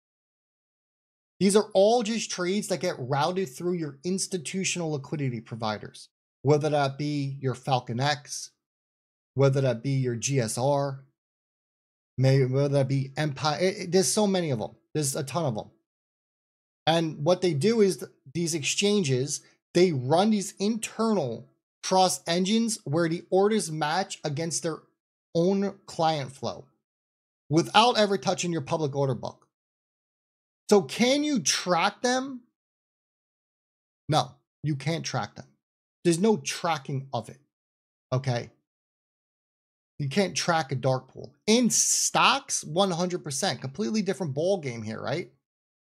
These are all just trades that get routed through your institutional liquidity providers, whether that be your Falcon X, whether that be your GSR, whether that be Empire. There's so many of them. There's a ton of them. And what they do is these exchanges, they run these internal cross engines where the orders match against their own client flow without ever touching your public order book. So can you track them? No, you can't track them. There's no tracking of it. Okay. You can't track a dark pool. In stocks, 100%. Completely different ball game here, right?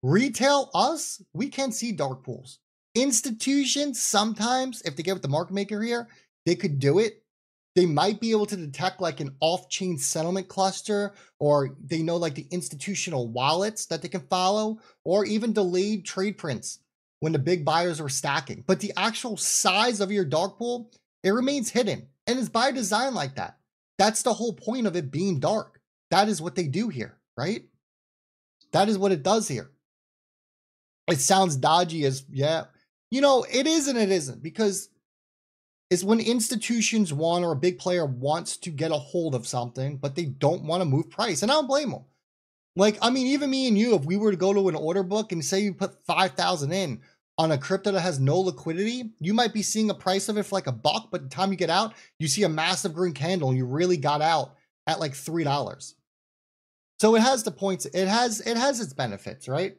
Retail, us, we can't see dark pools. Institutions, sometimes, if they get with the market maker here, they could do it. They might be able to detect like an off-chain settlement cluster, or they know like the institutional wallets that they can follow, or even delayed trade prints when the big buyers are stacking. But the actual size of your dark pool, it remains hidden, and it's by design like that. That's the whole point of it being dark. That is what they do here, right? That is what it does here. It sounds dodgy as, yeah, you know, it is and it isn't, because it's when institutions want, or a big player wants to get a hold of something, but they don't want to move price. And I don't blame them. Like, I mean, even me and you, if we were to go to an order book and say you put 5,000 in on a crypto that has no liquidity, you might be seeing a price of it for like $1, but by the time you get out, you see a massive green candle and you really got out at like $3. So it has the points. It has its benefits, right?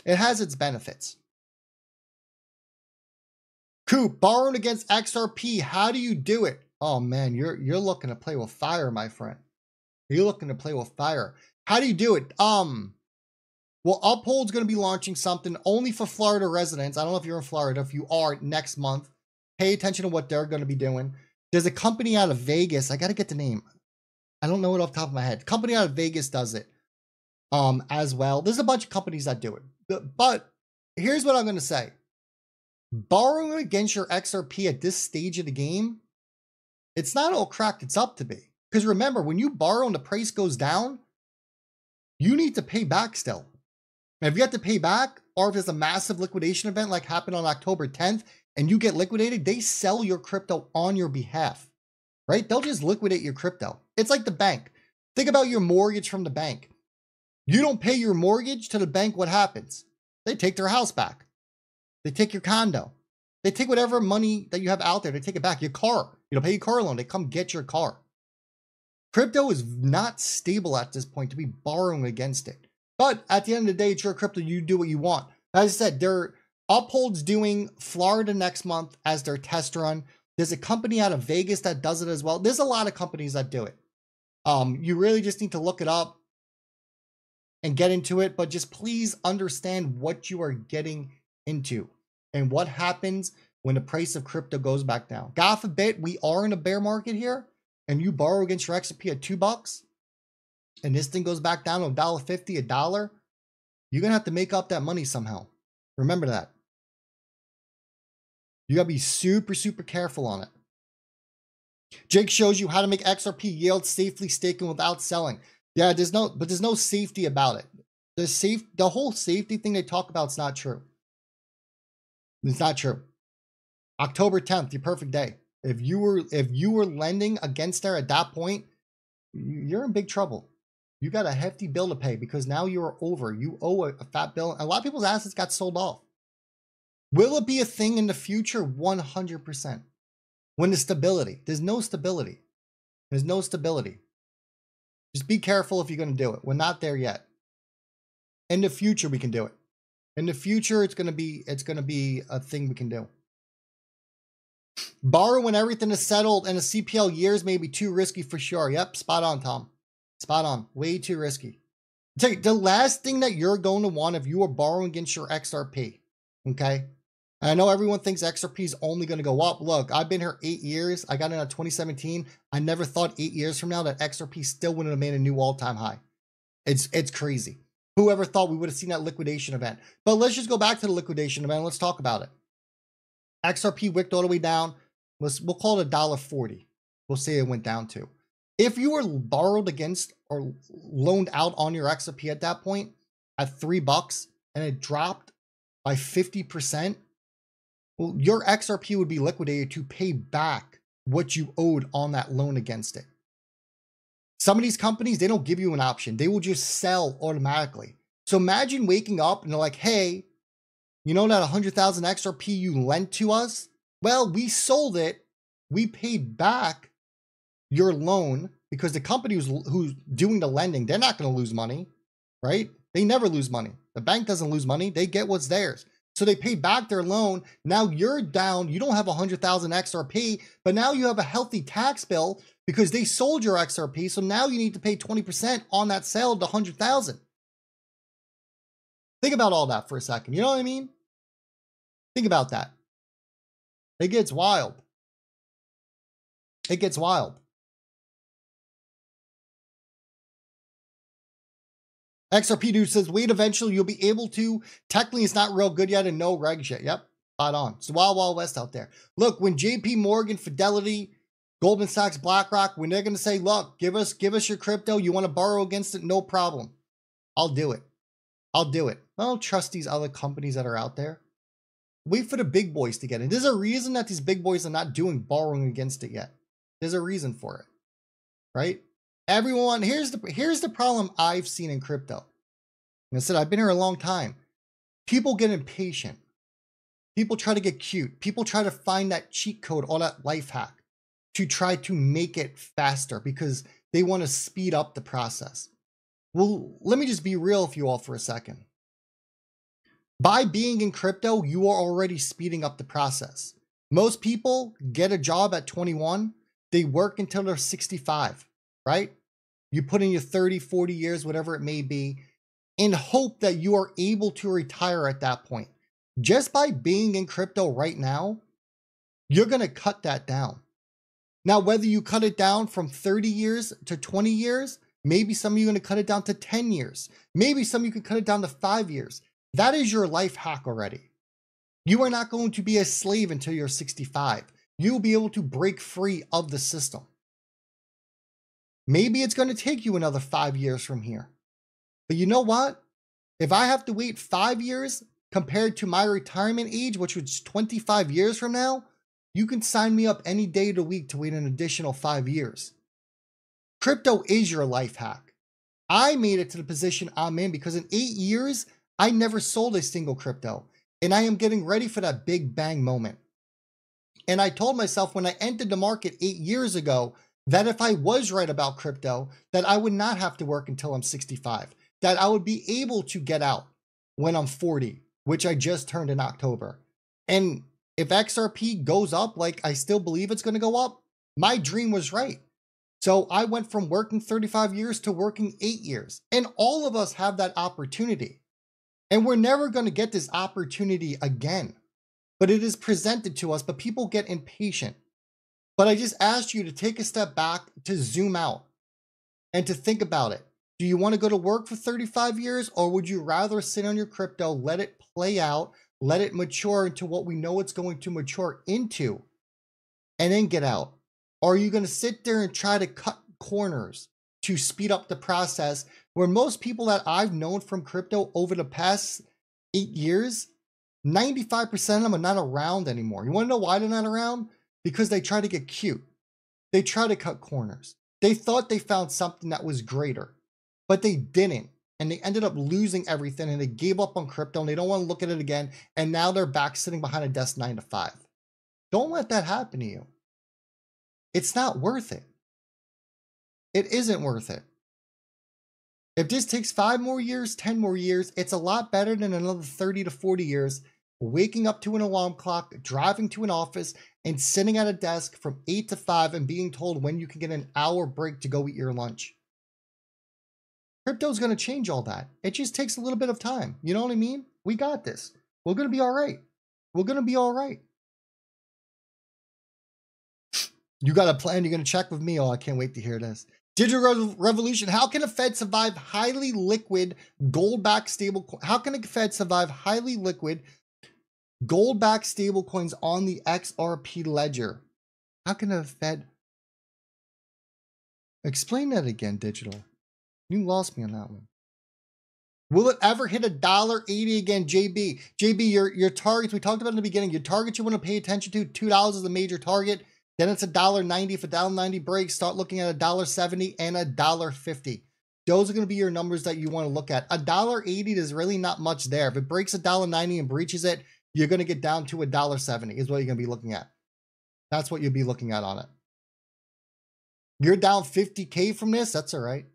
It has its benefits. Coop, borrowing against XRP. How do you do it? Oh man, you're looking to play with fire, my friend. You're looking to play with fire. How do you do it? Well, Uphold's going to be launching something only for Florida residents. I don't know if you're in Florida. If you are, next month, pay attention to what they're going to be doing. There's a company out of Vegas. I got to get the name. I don't know it off the top of my head. Company out of Vegas does it as well. There's a bunch of companies that do it. But here's what I'm going to say. Borrowing against your XRP at this stage of the game, it's not all cracked it's up to be. Because remember, when you borrow and the price goes down, you need to pay back still. And if you have to pay back, or if there's a massive liquidation event like happened on October 10th, and you get liquidated, they sell your crypto on your behalf, right? They'll just liquidate your crypto. It's like the bank. Think about your mortgage from the bank. You don't pay your mortgage to the bank, what happens? They take their house back. They take your condo. They take whatever money that you have out there. They take it back. Your car. You don't pay your car loan. They come get your car. Crypto is not stable at this point to be borrowing against it. But at the end of the day, it's your crypto. You do what you want. As I said, they're Uphold's doing Florida next month as their test run. There's a company out of Vegas that does it as well. There's a lot of companies that do it. You really just need to look it up. and get into it, but just please understand what you are getting into and what happens when the price of crypto goes back down. God forbid we are in a bear market here and you borrow against your XRP at $2 and this thing goes back down to $1.50, $1, you're going to have to make up that money somehow. Remember that. You got to be super, super careful on it. Jake shows you how to make XRP yield safely staking without selling. Yeah, there's no safety about it. The whole safety thing they talk about is not true. It's not true. October 10th, your perfect day. If you were lending against there at that point, you're in big trouble. You got a hefty bill to pay because now you're over. You owe a fat bill. A lot of people's assets got sold off. Will it be a thing in the future? 100%. When the stability, there's no stability. There's no stability. Just be careful if you're going to do it. We're not there yet. In the future, we can do it. In the future, it's going to be a thing we can do. Borrow when everything is settled and a CPL years may be too risky for sure. Yep, spot on, Tom. Spot on. Way too risky. I'll tell you, the last thing that you're going to want if you are borrowing against your XRP, okay? And I know everyone thinks XRP is only going to go up. Look, I've been here 8 years. I got in at 2017. I never thought 8 years from now that XRP still wouldn't have made a new all-time high. It's crazy. Whoever thought we would have seen that liquidation event? But let's just go back to the liquidation event. Let's talk about it. XRP wicked all the way down. We'll call it $1.40. We'll say it went down to. If you were borrowed against or loaned out on your XRP at that point at $3 and it dropped by 50%, well, your XRP would be liquidated to pay back what you owed on that loan against it. Some of these companies, they don't give you an option. They will just sell automatically. So imagine waking up and they're like, hey, you know that 100,000 XRP you lent to us? Well, we sold it. We paid back your loan because the company who's doing the lending, they're not going to lose money, right? They never lose money. The bank doesn't lose money. They get what's theirs. So they pay back their loan. Now you're down. You don't have 100,000 XRP, but now you have a healthy tax bill because they sold your XRP. So now you need to pay 20% on that sale to 100,000. Think about all that for a second. You know what I mean? Think about that. It gets wild. It gets wild. XRP dude says, wait, eventually you'll be able to. Technically, it's not real good yet and no reg shit. Yep, spot on. It's wild, wild west out there. Look, when JP Morgan, Fidelity, Goldman Sachs, BlackRock, when they're going to say, look, give us your crypto. You want to borrow against it? No problem. I'll do it. I'll do it. I don't trust these other companies that are out there. Wait for the big boys to get in. There's a reason that these big boys are not doing borrowing against it yet. There's a reason for it, right? Everyone, here's the problem I've seen in crypto. Like I said, I've been here a long time. People get impatient. People try to get cute. People try to find that cheat code or that life hack to try to make it faster because they want to speed up the process. Well, let me just be real with you all for a second. By being in crypto, you are already speeding up the process. Most people get a job at 21. They work until they're 65, right? You put in your 30, 40 years, whatever it may be, in hope that you are able to retire at that point. Just by being in crypto right now, you're going to cut that down. Now, whether you cut it down from 30 years to 20 years, maybe some of you are going to cut it down to 10 years. Maybe some of you could cut it down to 5 years. That is your life hack already. You are not going to be a slave until you're 65. You'll be able to break free of the system. Maybe it's going to take you another 5 years from here. But you know what? If I have to wait 5 years compared to my retirement age, which was 25 years from now, you can sign me up any day of the week to wait an additional 5 years. Crypto is your life hack. I made it to the position I'm in because in 8 years, I never sold a single crypto. And I am getting ready for that big bang moment. And I told myself when I entered the market 8 years ago, that if I was right about crypto, that I would not have to work until I'm 65, that I would be able to get out when I'm 40, which I just turned in October. And if XRP goes up, like I still believe it's going to go up, my dream was right. So I went from working 35 years to working 8 years. And all of us have that opportunity. And we're never going to get this opportunity again. But it is presented to us, but people get impatient. But I just asked you to take a step back, to zoom out, and to think about it. Do you want to go to work for 35 years, or would you rather sit on your crypto, let it play out, let it mature into what we know it's going to mature into, and then get out? Or are you going to sit there and try to cut corners to speed up the process, where most people that I've known from crypto over the past 8 years, 95% of them are not around anymore. You want to know why they're not around? Because they try to get cute. They try to cut corners. They thought they found something that was greater, but they didn't. And they ended up losing everything, and they gave up on crypto, and they don't want to look at it again. And now they're back sitting behind a desk 9 to 5. Don't let that happen to you. It's not worth it. It isn't worth it. If this takes 5 more years, 10 more years, it's a lot better than another 30 to 40 years waking up to an alarm clock, driving to an office, and sitting at a desk from 8 to 5 and being told when you can get an hour break to go eat your lunch. Crypto's going to change all that. It just takes a little bit of time. You know what I mean? We got this. We're going to be all right. We're going to be all right. You got a plan? You're going to check with me? Oh, I can't wait to hear this. Digital revolution. How can a Fed survive highly liquid gold-backed stable? How can a Fed survive highly liquid gold-backed stable coins on the XRP ledger? How can a Fed? Explain that again, Digital. You lost me on that one. Will it ever hit $1.80 again, JB? JB, your targets, we talked about in the beginning, your targets you want to pay attention to, $2 is a major target. Then it's $1.90. If $1.90 breaks, start looking at $1.70 and $1.50. Those are going to be your numbers that you want to look at. $1.80, there's really not much there. If it breaks $1.90 and breaches it, you're going to get down to $1.70 is what you're going to be looking at. That's what you'll be looking at on it. You're down 50K from this. That's all right.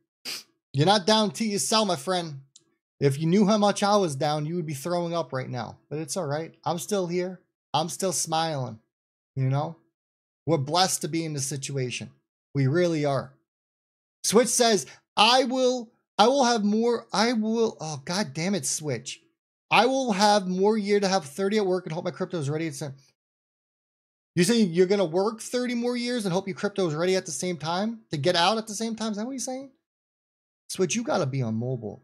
You're not down till you sell, my friend. If you knew how much I was down, you would be throwing up right now. But it's all right. I'm still here. I'm still smiling. You know? We're blessed to be in this situation. We really are. Switch says, I will have more. Oh, God damn it, Switch. I will have more year to have 30 at work and hope my crypto is ready. You're saying you're going to work 30 more years and hope your crypto is ready at the same time to get out at the same time? Is that what you're saying? Switch, you got to be on mobile.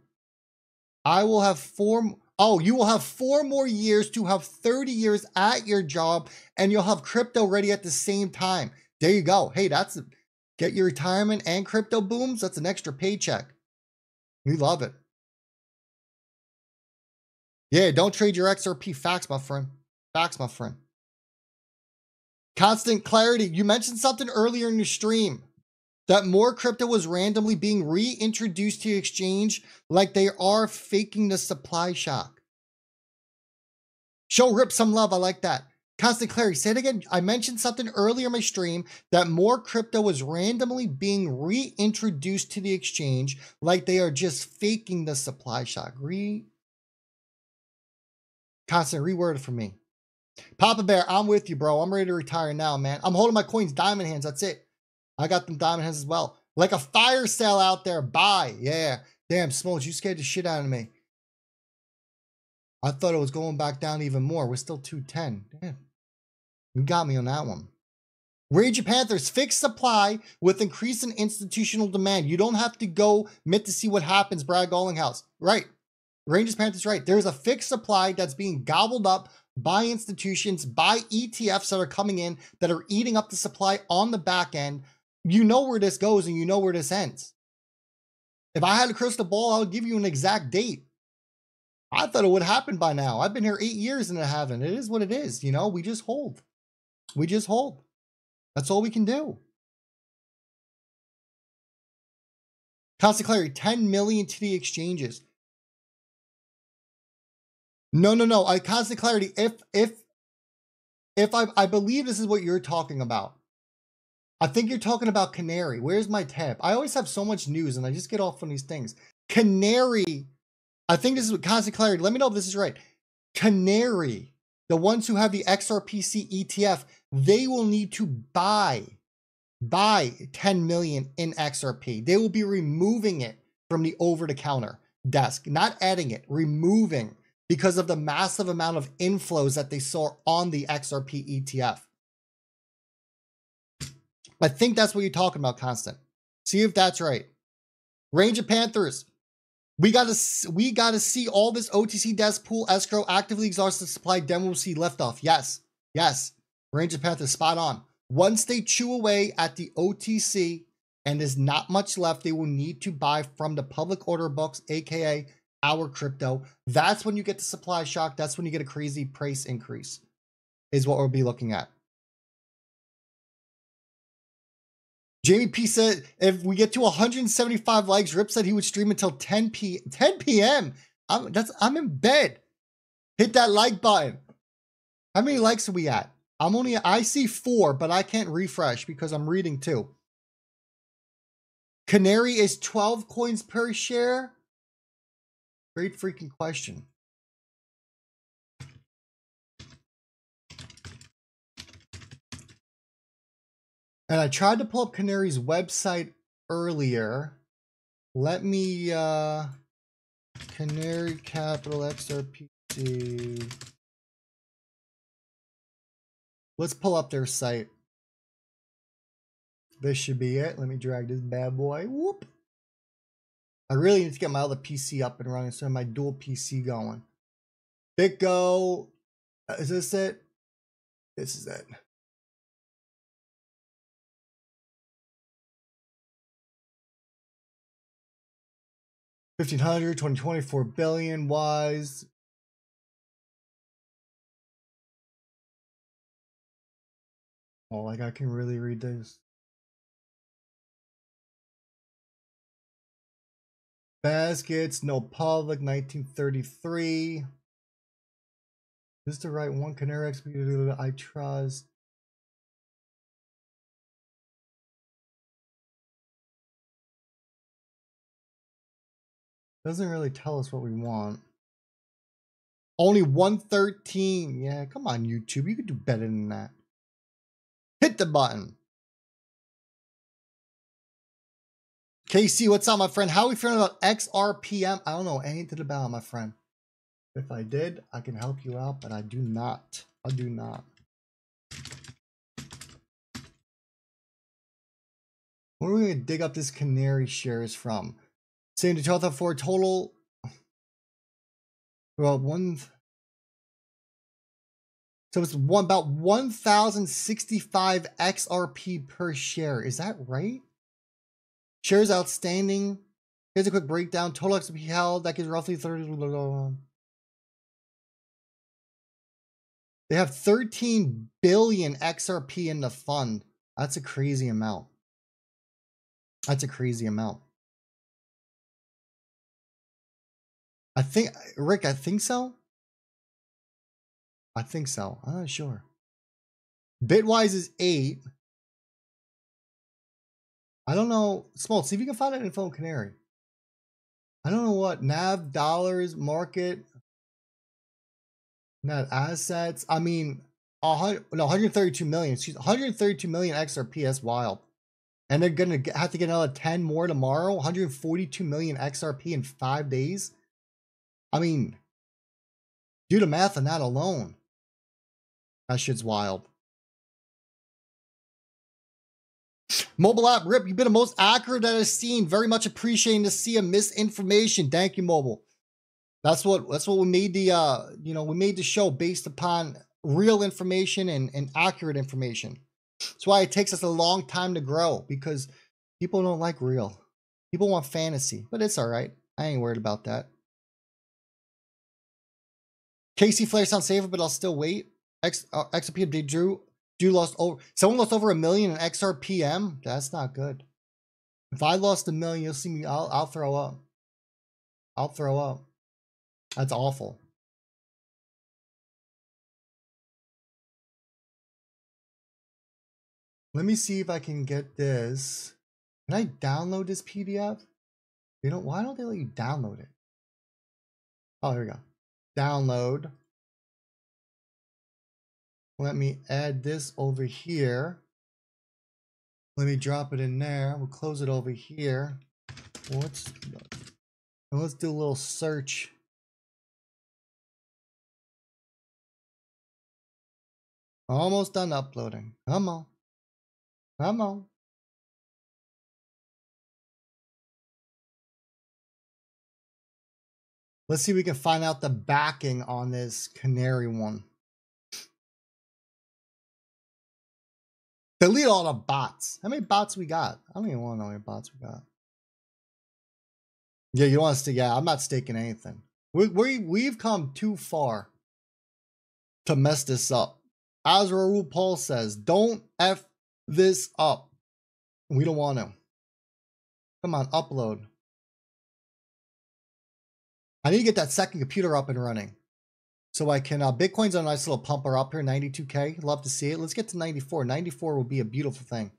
I will have 4. Oh, you will have 4 more years to have 30 years at your job, and you'll have crypto ready at the same time. There you go. Hey, get your retirement and crypto booms. That's an extra paycheck. We love it. Yeah, don't trade your XRP. Facts, my friend. Facts, my friend. Constant clarity. You mentioned something earlier in your stream that more crypto was randomly being reintroduced to the exchange like they are faking the supply shock. Show Rip some love. I like that. Constant clarity. Say it again. I mentioned something earlier in my stream that more crypto was randomly being reintroduced to the exchange like they are just faking the supply shock. Constant, reword it for me. Papa Bear, I'm with you, bro. I'm ready to retire now, man. I'm holding my coins diamond hands. That's it. I got them diamond hands as well. Like a fire sale out there. Buy. Yeah. Damn, Smolch, you scared the shit out of me. I thought it was going back down even more. We're still 210. Damn. You got me on that one. Rage of Panthers, fixed supply with increasing institutional demand. You don't have to go mint to see what happens, Brad Gollinghouse. Right. Rangers Panthers, right. There's a fixed supply that's being gobbled up by institutions, by ETFs that are coming in that are eating up the supply on the back end. You know where this goes and you know where this ends. If I had a crystal ball, I would give you an exact date. I thought it would happen by now. I've been here 8 years and it haven't. It is what it is. You know, we just hold. We just hold. That's all we can do. Constant clarity, 10 million to the exchanges. No. Constant clarity. If I believe this is what you're talking about. I think you're talking about Canary. Where's my tab? I always have so much news and I just get off on these things. Canary. I think this is what constant clarity. Let me know if this is right. Canary, the ones who have the XRPC ETF, they will need to buy buy 10 million in XRP. They will be removing it from the over-the-counter desk, not adding it, removing, because of the massive amount of inflows that they saw on the XRP ETF. I think that's what you're talking about, Constant. See if that's right. Range of Panthers. We gotta see all this OTC desk pool escrow actively exhausted supply. Then we'll see liftoff. Yes, yes. Range of Panthers, spot on. Once they chew away at the OTC and there's not much left, they will need to buy from the public order books, aka our crypto. That's when you get the supply shock. That's when you get a crazy price increase, is what we'll be looking at. Jamie P said, if we get to 175 likes, Rip said he would stream until 10 p.m. I'm in bed. Hit that like button. How many likes are we at? I see 4, but I can't refresh because I'm reading too. Canary is 12 coins per share. Great freaking question. And I tried to pull up Canary's website earlier. Let me, Canary Capital XRP. Let's pull up their site. This should be it. Let me drag this bad boy. Whoop. I really need to get my other PC up and running, so I have my dual PC going. BitGo. Is this it? This is it. $1,500, 2024 billion wise. Oh, like I can really read this. Baskets, no public, 1933. Is this the right one? Canary XP, I trust. Doesn't really tell us what we want. Only 113. Yeah, come on, YouTube. You could do better than that. Hit the button. KC, what's up, my friend? How are we feeling about XRPM? I don't know anything about it, my friend. If I did, I can help you out, but I do not. I do not. Where are we going to dig up this Canary shares from? Saying to 12 for total. Well, so it's about 1,065 XRP per share. Is that right? Shares outstanding. Here's a quick breakdown. Total XRP held. That gives roughly 30. They have 13 billion XRP in the fund. That's a crazy amount. That's a crazy amount. I think, Rick, I think so. I think so. I'm not sure. Bitwise is 8. I don't know. Small, see if you can find that info on Canary. I don't know what. NAV, dollars, market, net assets. I mean, 132 million. Excuse me, 132 million XRP. That's wild. And they're going to have to get another 10 more tomorrow. 142 million XRP in 5 days. I mean, do the math on that alone. That shit's wild. Mobile app, Rip, you've been the most accurate that I've seen. Very much appreciating to see a misinformation. Thank you, Mobile. That's what we made the we made the show based upon real information and accurate information. That's why it takes us a long time to grow, because people don't like real. People want fantasy, but it's all right. I ain't worried about that. KC Flare sounds safer, but I'll still wait. XRP update someone lost over 1 million in XRPM. That's not good. If I lost 1 million, you'll see me. I'll throw up. I'll throw up. That's awful. Let me see if I can get this. Can I download this PDF? You know, why don't they let you download it? Oh, here we go. Download. Let me add this over here. Let me drop it in there. We'll close it over here. Let's do a little search. Almost done uploading. Come on. Come on. Let's see if we can find out the backing on this Canary one. Delete all the bots. How many bots we got? I don't even want to know how many bots we got. Yeah, you want us to? Yeah, I'm not staking anything. We've come too far to mess this up. As Raul Paul says, don't F this up. We don't want to. Come on, upload. I need to get that second computer up and running. So I can, Bitcoin's a nice little pumper up here, 92K. Love to see it. Let's get to 94. 94 will be a beautiful thing.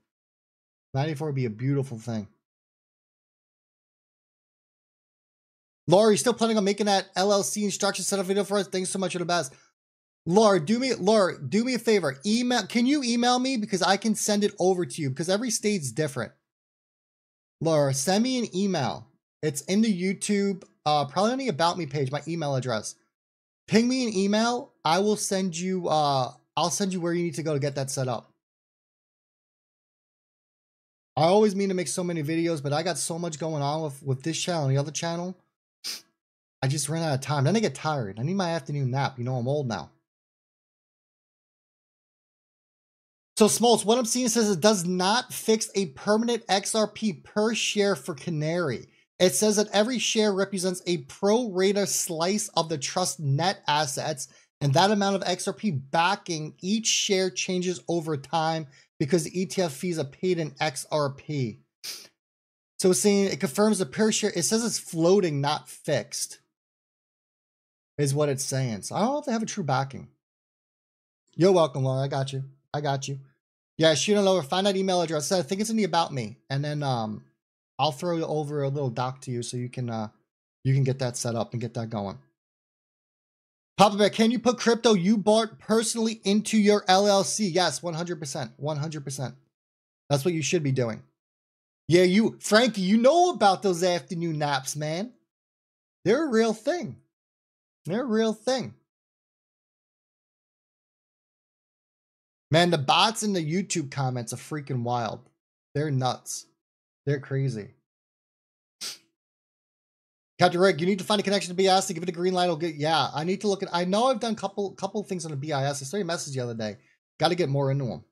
94 would be a beautiful thing. Laura, you still planning on making that LLC instruction setup video for us? Thanks so much. You're the best. Laura, do me a favor. Can you email me? Because I can send it over to you because every state's different. Laura, send me an email. It's in the YouTube, probably on the About Me page, my email address. Ping me an email. I will send you, I'll send you where you need to go to get that set up. I always mean to make so many videos, but I got so much going on with this channel and the other channel. I just ran out of time. Then I get tired. I need my afternoon nap. You know, I'm old now. So Smoltz, what I'm seeing says it does not fix a permanent XRP per share for Canary. It says that every share represents a pro rata slice of the trust net assets, and that amount of XRP backing each share changes over time because the ETF fees are paid in XRP. So it's saying it confirms the per share. It says it's floating, not fixed, is what it's saying. So I don't know if they have a true backing. You're welcome, Laura. I got you. I got you. Yeah, shoot it over. Find that email address. I think it's in the About Me, and then I'll throw over a little doc to you so you can get that set up and get that going. Papa Bear, can you put crypto you bought personally into your LLC? Yes, 100%. 100%. That's what you should be doing. Yeah, Frankie, you know about those afternoon naps, man. They're a real thing. They're a real thing. Man, the bots in the YouTube comments are freaking wild. They're nuts. They're crazy. Captain Rick, you need to find a connection to BIS to give it a green light. I'll get, yeah, I need to look at, I know I've done a couple things on the BIS. I saw your message the other day. Got to get more into them.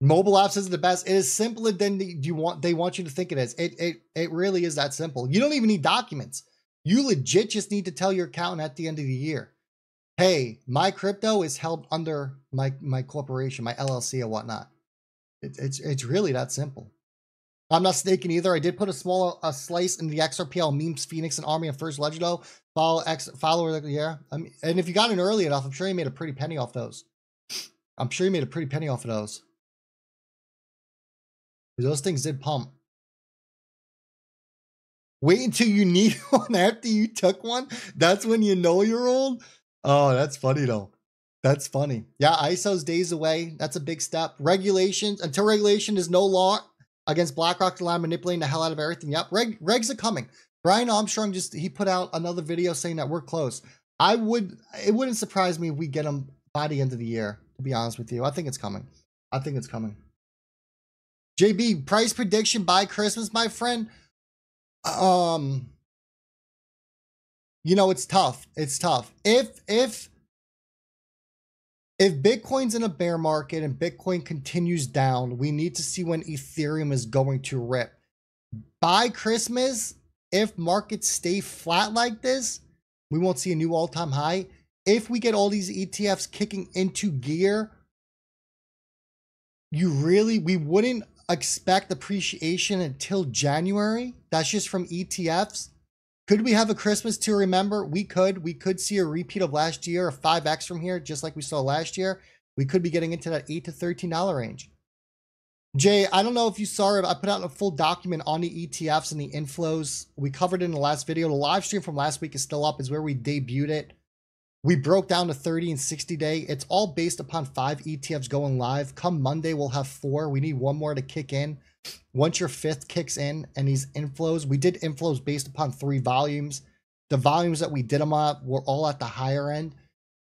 Mobile apps isn't the best. It is simpler than they want you to think it is. It really is that simple. You don't even need documents. You legit just need to tell your accountant at the end of the year, hey, my crypto is held under my corporation, my LLC or whatnot. It's really that simple. I'm not staking either. I did put a slice in the XRPL memes, Phoenix and Army and First Ledger though. Follower, yeah. And if you got in early enough, I'm sure you made a pretty penny off those. I'm sure you made a pretty penny off of those. Those things did pump. Wait until you need one after you took one. That's when you know you're old. Oh, that's funny though. That's funny. Yeah, ISO's days away. That's a big step. Regulations, until regulation is no law against BlackRock to lie manipulating the hell out of everything. Yep, regs are coming. Brian Armstrong he put out another video saying that we're close. It wouldn't surprise me if we get them by the end of the year, to be honest with you. I think it's coming. I think it's coming. JB, price prediction by Christmas, my friend. You know, it's tough. It's tough. If Bitcoin's in a bear market and Bitcoin continues down, we need to see when Ethereum is going to rip. By Christmas, if markets stay flat like this, we won't see a new all-time high. If we get all these ETFs kicking into gear, we wouldn't expect appreciation until January. That's just from ETFs. Could we have a Christmas to remember? We could see a repeat of last year, a 5x from here, just like we saw last year. We could be getting into that $8 to $13 range. Jay, I don't know if you saw it. I put out a full document on the ETFs and the inflows. We covered it in the last video. The live stream from last week is still up. Is where we debuted it. We broke down to 30 and 60 day. It's all based upon 5 ETFs going live. Come Monday, we'll have 4. We need 1 more to kick in. Once your 5th kicks in and these inflows, we did inflows based upon 3 volumes. The volumes that we did them at were all at the higher end.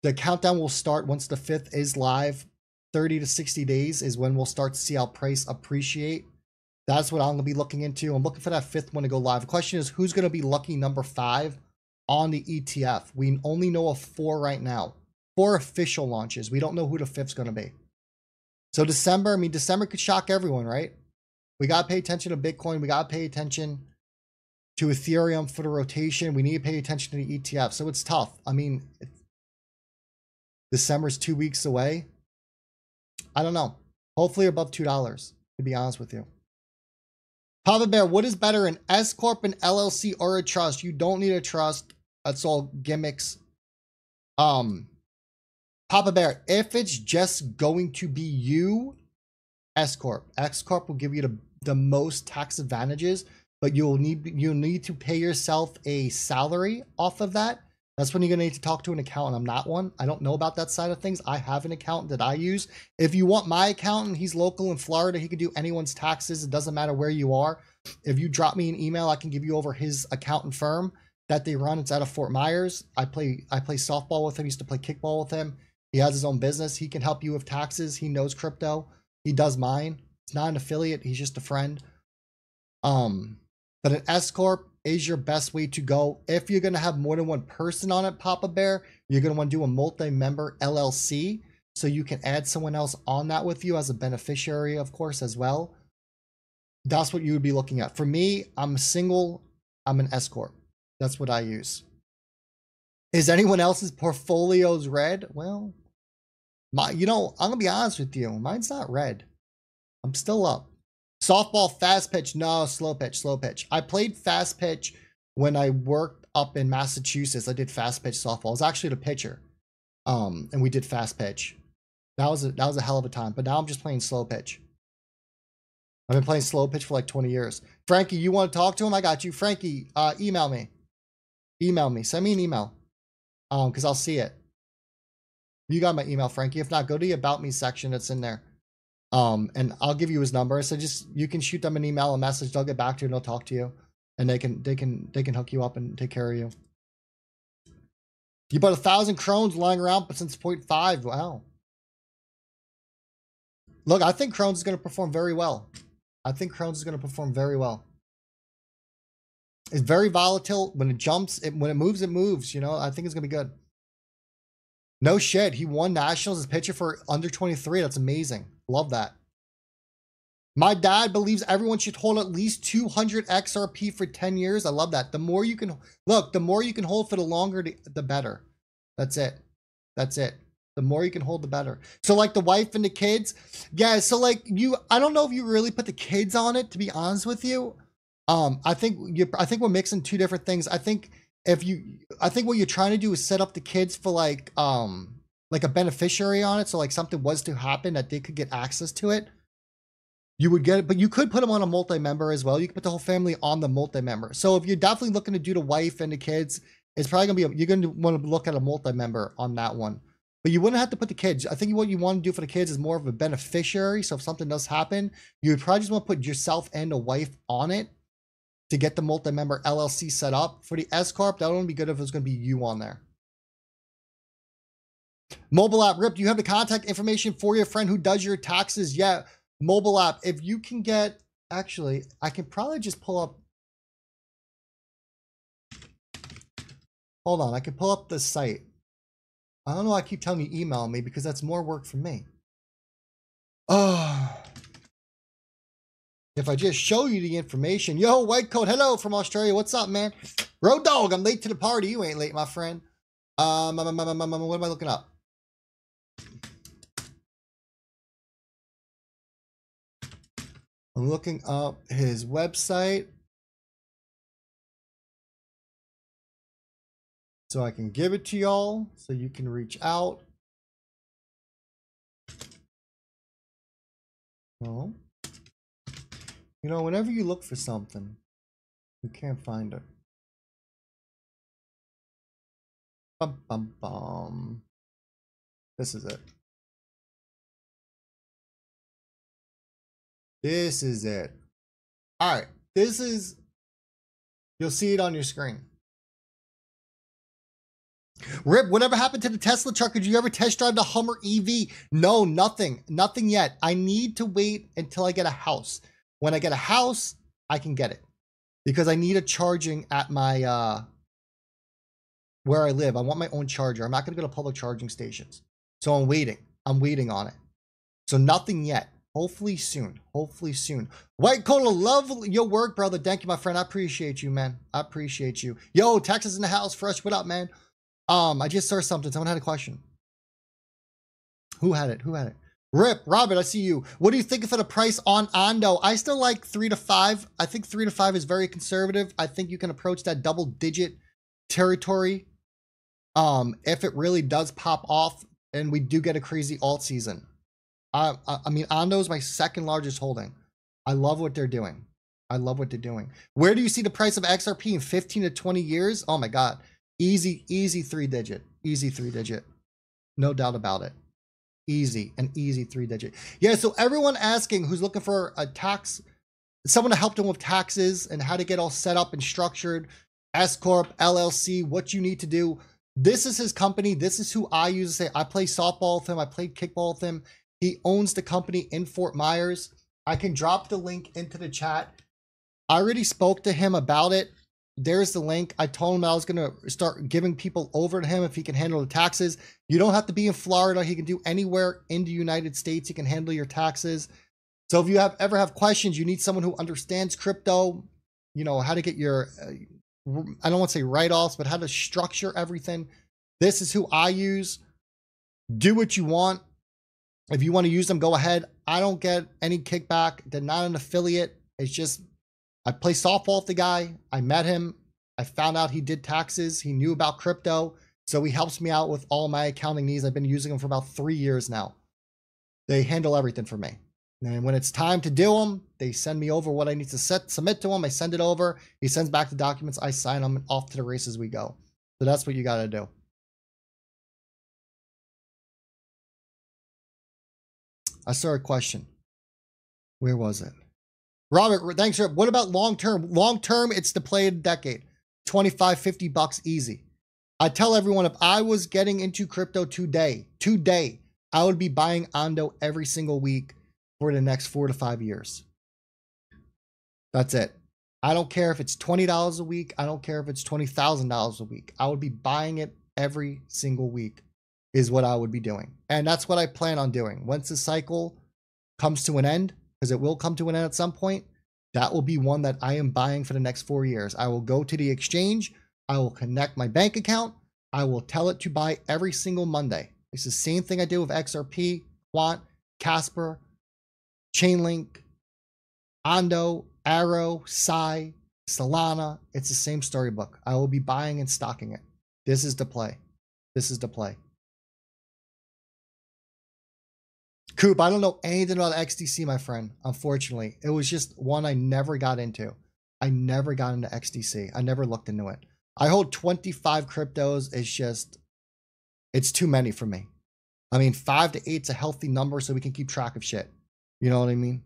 The countdown will start once the 5th is live. 30 to 60 days is when we'll start to see how price appreciate. That's what I'm going to be looking into. I'm looking for that 5th one to go live. The question is, who's going to be lucky number 5 on the ETF? We only know of 4 right now. 4 official launches. We don't know who the 5th's going to be. So December, I mean, December could shock everyone, right? We got to pay attention to Bitcoin. We got to pay attention to Ethereum for the rotation. We need to pay attention to the ETF. So it's tough. I mean, December's 2 weeks away. I don't know. Hopefully above $2, to be honest with you. Papa Bear, what is better, an S Corp, an LLC, or a trust? You don't need a trust. That's all gimmicks. Papa Bear, if it's just going to be you, S Corp. X Corp will give you the most tax advantages, but you'll need to pay yourself a salary off of that. That's when you're going to need to talk to an accountant. I'm not one. I don't know about that side of things. I have an accountant that I use. If you want my accountant, he's local in Florida. He can do anyone's taxes. It doesn't matter where you are. If you drop me an email, I can give you over his accountant firm that they run. It's out of Fort Myers. I play softball with him. I used to play kickball with him. He has his own business. He can help you with taxes. He knows crypto. He does mine. It's not an affiliate. He's just a friend. But an S Corp is your best way to go. If you're going to have more than one person on it, Papa Bear, you're going to want to do a multi-member LLC, so you can add someone else on that with you as a beneficiary, of course, as well. That's what you would be looking at. For me, I'm single. I'm an S Corp. That's what I use. Is anyone else's portfolios red? Well, I'm going to be honest with you. Mine's not red. I'm still up. Softball, fast pitch. No, slow pitch. I played fast pitch when I worked up in Massachusetts. I did fast pitch softball. I was actually the pitcher. And we did fast pitch. That was a hell of a time. But now I'm just playing slow pitch. I've been playing slow pitch for like 20 years. Frankie, you want to talk to him? I got you. Frankie, email me. Email me. Send me an email. Because I'll see it. You got my email, Frankie. If not, go to the About Me section that's in there. And I'll give you his number. So you can shoot them an email, a message. They'll get back to you and they'll talk to you. And they can hook you up and take care of you. You bought 1,000 Crohn's lying around since 0.5. Wow. Look, I think Crohn's is going to perform very well. It's very volatile. When it jumps, when it moves, it moves. You know, I think it's going to be good. No shit. He won nationals as pitcher for under 23. That's amazing. Love that. My dad believes everyone should hold at least 200 XRP for 10 years. I love that. The more you can hold for the longer, the better. That's it. The more you can hold, the better. So like the wife and the kids. Yeah. So like I don't know if you really put the kids on it, to be honest with you. I think we're mixing 2 different things. I think what you're trying to do is set up the kids for like a beneficiary on it. So like something was to happen that they could get access to it. You would get it, but you could put them on a multi-member as well. You could put the whole family on the multi-member. So if you're definitely looking to do the wife and the kids, it's probably going to be, you're going to want to look at a multi-member on that one. But you wouldn't have to put the kids. I think what you want to do for the kids is more of a beneficiary. So if something does happen, you would probably just want to put yourself and the wife on it to get the multi-member LLC set up. For the S Corp, that would only be good if it was going to be you on there. Mobile app, Rip, do you have the contact information for your friend who does your taxes? Yeah, mobile app. If you can get, actually, I can probably just pull up. Hold on, I can pull up the site. I don't know why I keep telling you email me because that's more work for me. Oh. If I just show you the information. Yo, White Coat, hello from Australia. What's up, man? Road Dog, I'm late to the party. You ain't late, my friend. What am I looking up? I'm looking up his website so I can give it to y'all so you can reach out. Well, you know, whenever you look for something, you can't find it. Bum, bum, bum. This is it. This is it. All right. This is, you'll see it on your screen. Rip, whatever happened to the Tesla truck? Did you ever test drive the Hummer EV? No, nothing. Nothing yet. I need to wait until I get a house. When I get a house, I can get it. Because I need a charging at my, where I live. I want my own charger. I'm not going to go to public charging stations. So I'm waiting. I'm waiting on it. So nothing yet. Hopefully soon. Hopefully soon. White Cola, love your work, brother. Thank you, my friend. I appreciate you, man. I appreciate you. Yo, Texas in the house. Fresh. What up, man? I just saw something. Someone had a question. Who had it? Who had it? Rip, Robert, I see you. What do you think for the price on Ondo? I still like 3 to 5. I think 3 to 5 is very conservative. I think you can approach that double-digit territory if it really does pop off and we do get a crazy alt season. I mean, Ondo is my second largest holding. I love what they're doing. I love what they're doing. Where do you see the price of XRP in 15 to 20 years? Oh my God. Easy 3-digit. Easy 3-digit. No doubt about it. Easy, an easy 3-digit. Yeah, so everyone asking who's looking for a tax, someone to help them with taxes and how to get all set up and structured, S Corp, LLC, what you need to do. This is his company. This is who I use. I play softball with him. I played kickball with him. He owns the company in Fort Myers. I can drop the link into the chat. I already spoke to him about it. There's the link. I told him I was going to start giving people over to him if he can handle the taxes. You don't have to be in Florida. He can do anywhere in the United States. He can handle your taxes. So if you ever have questions, you need someone who understands crypto, you know, how to get your, I don't want to say write-offs, but how to structure everything. This is who I use. Do what you want. If you want to use them, go ahead. I don't get any kickback. They're not an affiliate. It's just, I play softball with the guy. I met him. I found out he did taxes. He knew about crypto. So he helps me out with all my accounting needs. I've been using them for about 3 years now. They handle everything for me. And when it's time to do them, they send me over what I need to submit to him. I send it over. He sends back the documents. I sign them, and off to the races we go. So that's what you got to do. I saw a question. Where was it? Robert, thanks. What about long term? Long term, it's to play a decade. 25, 50 bucks easy. I tell everyone, if I was getting into crypto today, I would be buying Ondo every single week for the next 4 to 5 years. That's it. I don't care if it's $20 a week. I don't care if it's $20,000 a week. I would be buying it every single week is what I would be doing. And that's what I plan on doing. Once the cycle comes to an end, because it will come to an end at some point, that will be one that I am buying for the next 4 years. I will go to the exchange. I will connect my bank account. I will tell it to buy every single Monday. It's the same thing I do with XRP, Quant, Casper, Chainlink, Ondo, Arrow, Psy, Solana. It's the same storybook. I will be buying and stocking it. This is the play. This is the play. Coop, I don't know anything about XDC, my friend. Unfortunately, it was just one I never got into. I never got into XDC. I never looked into it. I hold 25 cryptos. It's just, it's too many for me. I mean, 5 to 8 is a healthy number so we can keep track of shit. You know what I mean?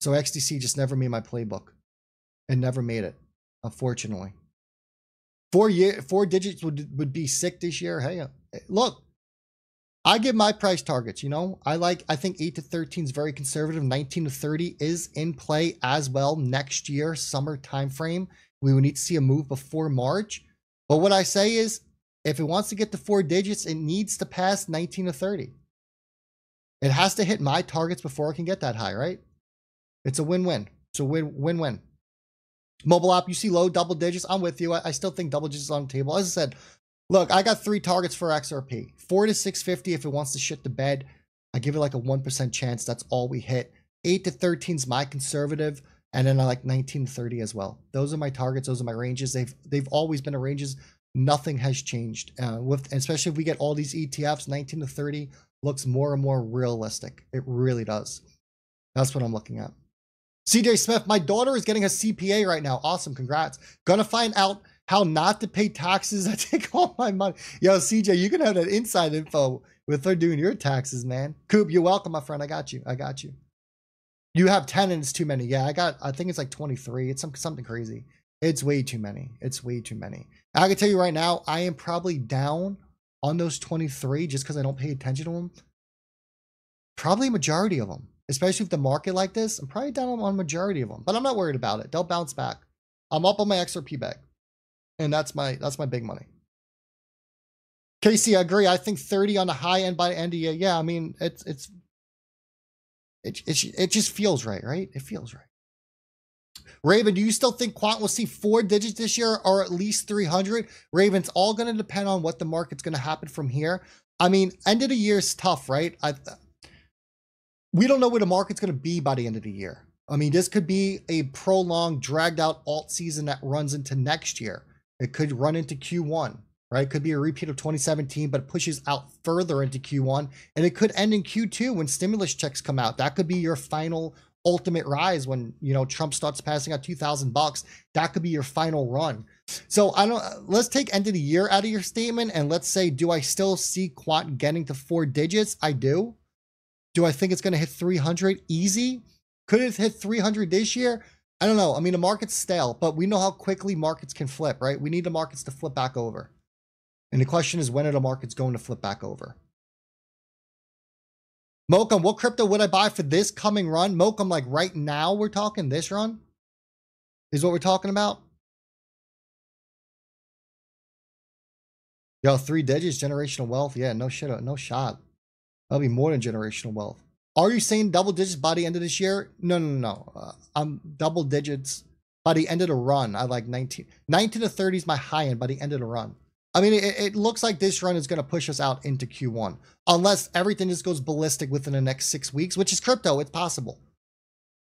So XDC just never made my playbook. It never made it, unfortunately. 4 digits would be sick this year. Hey, look. I give my price targets, you know. I think 8 to 13 is very conservative. 19 to 30 is in play as well next year, summer time frame. We would need to see a move before March. But what I say is, if it wants to get to 4 digits, it needs to pass 19 to 30. It has to hit my targets before it can get that high, right? It's a win-win. It's a win-win. Mobile app, you see low double digits. I'm with you. I still think double digits on the table. As I said, look, I got 3 targets for XRP. 4 to 650 if it wants to shit the bed. I give it like a 1% chance. That's all we hit. 8 to 13 is my conservative. And then I like 19 to 30 as well. Those are my targets. Those are my ranges. They've always been in ranges. Nothing has changed. Especially if we get all these ETFs, 19 to 30 looks more and more realistic. It really does. That's what I'm looking at. CJ Smith, my daughter is getting a CPA right now. Awesome. Congrats. Gonna find out how not to pay taxes. I take all my money. Yo, CJ, you can have that inside info with her doing your taxes, man. Coop, you're welcome, my friend. I got you. I got you. You have 10 and it's too many. Yeah, I think it's like 23. It's something crazy. It's way too many. It's way too many. I can tell you right now, I am probably down on those 23 just because I don't pay attention to them. Probably a majority of them, especially with the market like this. I'm probably down on a majority of them, but I'm not worried about it. They'll bounce back. I'm up on my XRP bag, and that's my big money. Casey, I agree. I think 30 on the high end by the end of the year. Yeah, I mean, it just feels right, right? It feels right. Raven, do you still think quant will see 4 digits this year or at least 300? Raven, it's all going to depend on what the market's going to happen from here. I mean, end of the year is tough, right? We don't know where the market's going to be by the end of the year. I mean, this could be a prolonged, dragged out alt season that runs into next year. It could run into Q1, right? It could be a repeat of 2017, but pushes out further into Q1. And it could end in Q2 when stimulus checks come out. That could be your final ultimate rise when, you know, Trump starts passing out $2,000. That could be your final run. So let's take end of the year out of your statement. And let's say, do I still see quant getting to 4 digits? I do. Do I think it's going to hit 300 easy? Could it hit 300 this year? I don't know. I mean, the market's stale, but we know how quickly markets can flip, right? We need the markets to flip back over. And the question is, when are the markets going to flip back over? Mokum, what crypto would I buy for this coming run? Mokum, like right now we're talking this run? Is what we're talking about? Yo, 3 digits, generational wealth. Yeah, no shit, no shot. That'll be more than generational wealth. Are you saying double digits by the end of this year? No. I'm double digits by the end of the run. I like 19 to 30 is my high end by the end of the run. I mean, it looks like this run is going to push us out into Q1. Unless everything just goes ballistic within the next 6 weeks, which is crypto. It's possible,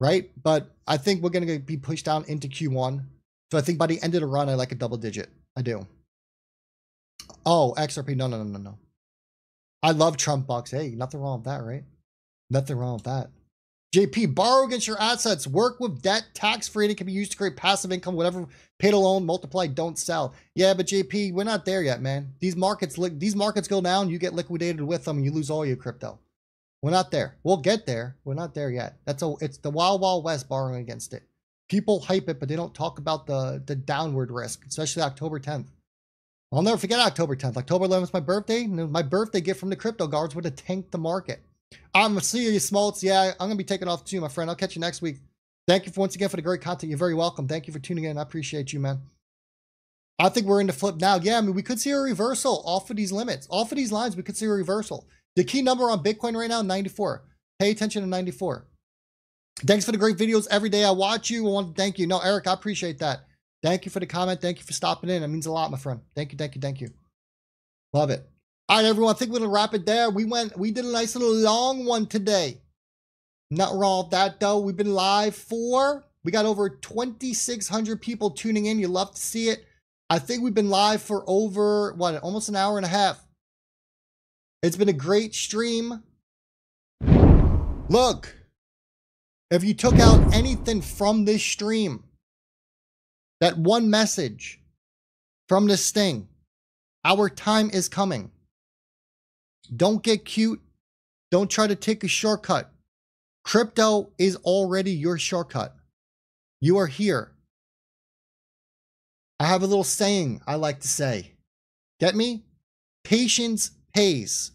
right? But I think we're going to be pushed down into Q1. So I think by the end of the run, I like a double digit. I do. Oh, XRP. No. I love Trump bucks. Hey, nothing wrong with that, right? Nothing wrong with that. JP, borrow against your assets. Work with debt, tax-free. It can be used to create passive income, whatever. Pay to loan, multiply, don't sell. Yeah, but JP, we're not there yet, man. These markets go down, you get liquidated with them, and you lose all your crypto. We're not there. We'll get there. We're not there yet. It's the wild, wild west borrowing against it. People hype it, but they don't talk about the downward risk, especially October 10th. I'll never forget October 10th. October 11th is my birthday. My birthday gift from the crypto guards would have tanked the market. I'm gonna see you, Smoltz. Yeah, I'm gonna be taking off too, my friend. I'll catch you next week. Thank you once again for the great content. You're very welcome. Thank you for tuning in. I appreciate you, man. I think we're in the flip now. Yeah, I mean, we could see a reversal off of these limits. Off of these lines, we could see a reversal. The key number on Bitcoin right now, 94. Pay attention to 94. Thanks for the great videos every day. I watch you. I want to thank you. No, Eric, I appreciate that. Thank you for the comment. Thank you for stopping in. It means a lot, my friend. Thank you. Love it. All right, everyone. I think we're going to wrap it there. We did a nice little long one today. Not wrong with that, though. We've been live we got over 2,600 people tuning in. You love to see it. I think we've been live for over, almost an hour and a half. It's been a great stream. Look, if you took out anything from this stream, that one message from this thing, our time is coming. Don't get cute. Don't try to take a shortcut. Crypto is already your shortcut. You are here. I have a little saying I like to say. Get me? Patience pays.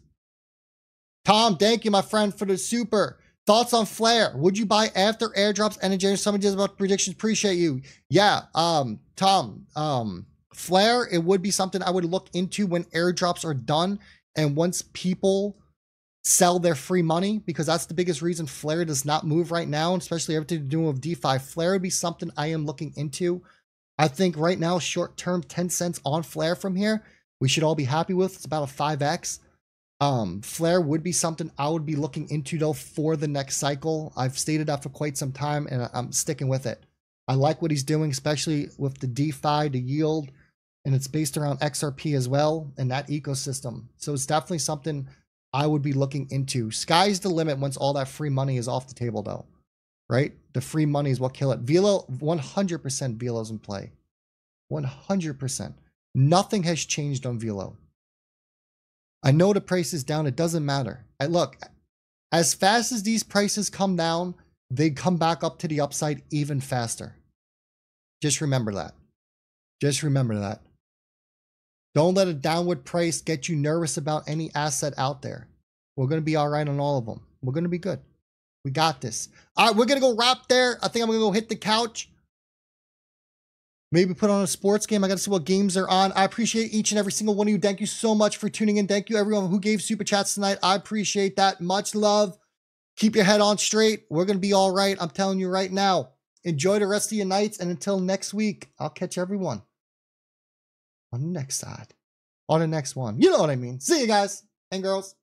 Tom, thank you, my friend, for the super. Thoughts on Flare? Would you buy after airdrops and in January? Somebody does about predictions. Appreciate you. Yeah, Tom, Flare, it would be something I would look into when airdrops are done. And once people sell their free money, because that's the biggest reason Flare does not move right now, especially everything to do with DeFi. Flare would be something I am looking into. I think right now, short term, 10 cents on Flare from here, we should all be happy with. It's about a 5x. Flare would be something I would be looking into, though, for the next cycle. I've stated that for quite some time, and I'm sticking with it. I like what he's doing, especially with the DeFi, the yield, and it's based around XRP as well, and that ecosystem. So it's definitely something I would be looking into. Sky's the limit once all that free money is off the table, though, right? The free money is what kill it. Velo, 100% Velo's in play. 100%. Nothing has changed on Velo. I know the price is down. It doesn't matter. Look, as fast as these prices come down, they come back up to the upside even faster. Just remember that. Just remember that. Don't let a downward price get you nervous about any asset out there. We're going to be all right on all of them. We're going to be good. We got this. All right, we're going to go wrap there. I think I'm going to go hit the couch. Maybe put on a sports game. I got to see what games are on. I appreciate each and every single one of you. Thank you so much for tuning in. Thank you, everyone who gave super chats tonight. I appreciate that. Much love. Keep your head on straight. We're going to be all right. I'm telling you right now. Enjoy the rest of your nights. And until next week, I'll catch everyone on the next side. On the next one. You know what I mean. See you guys and girls.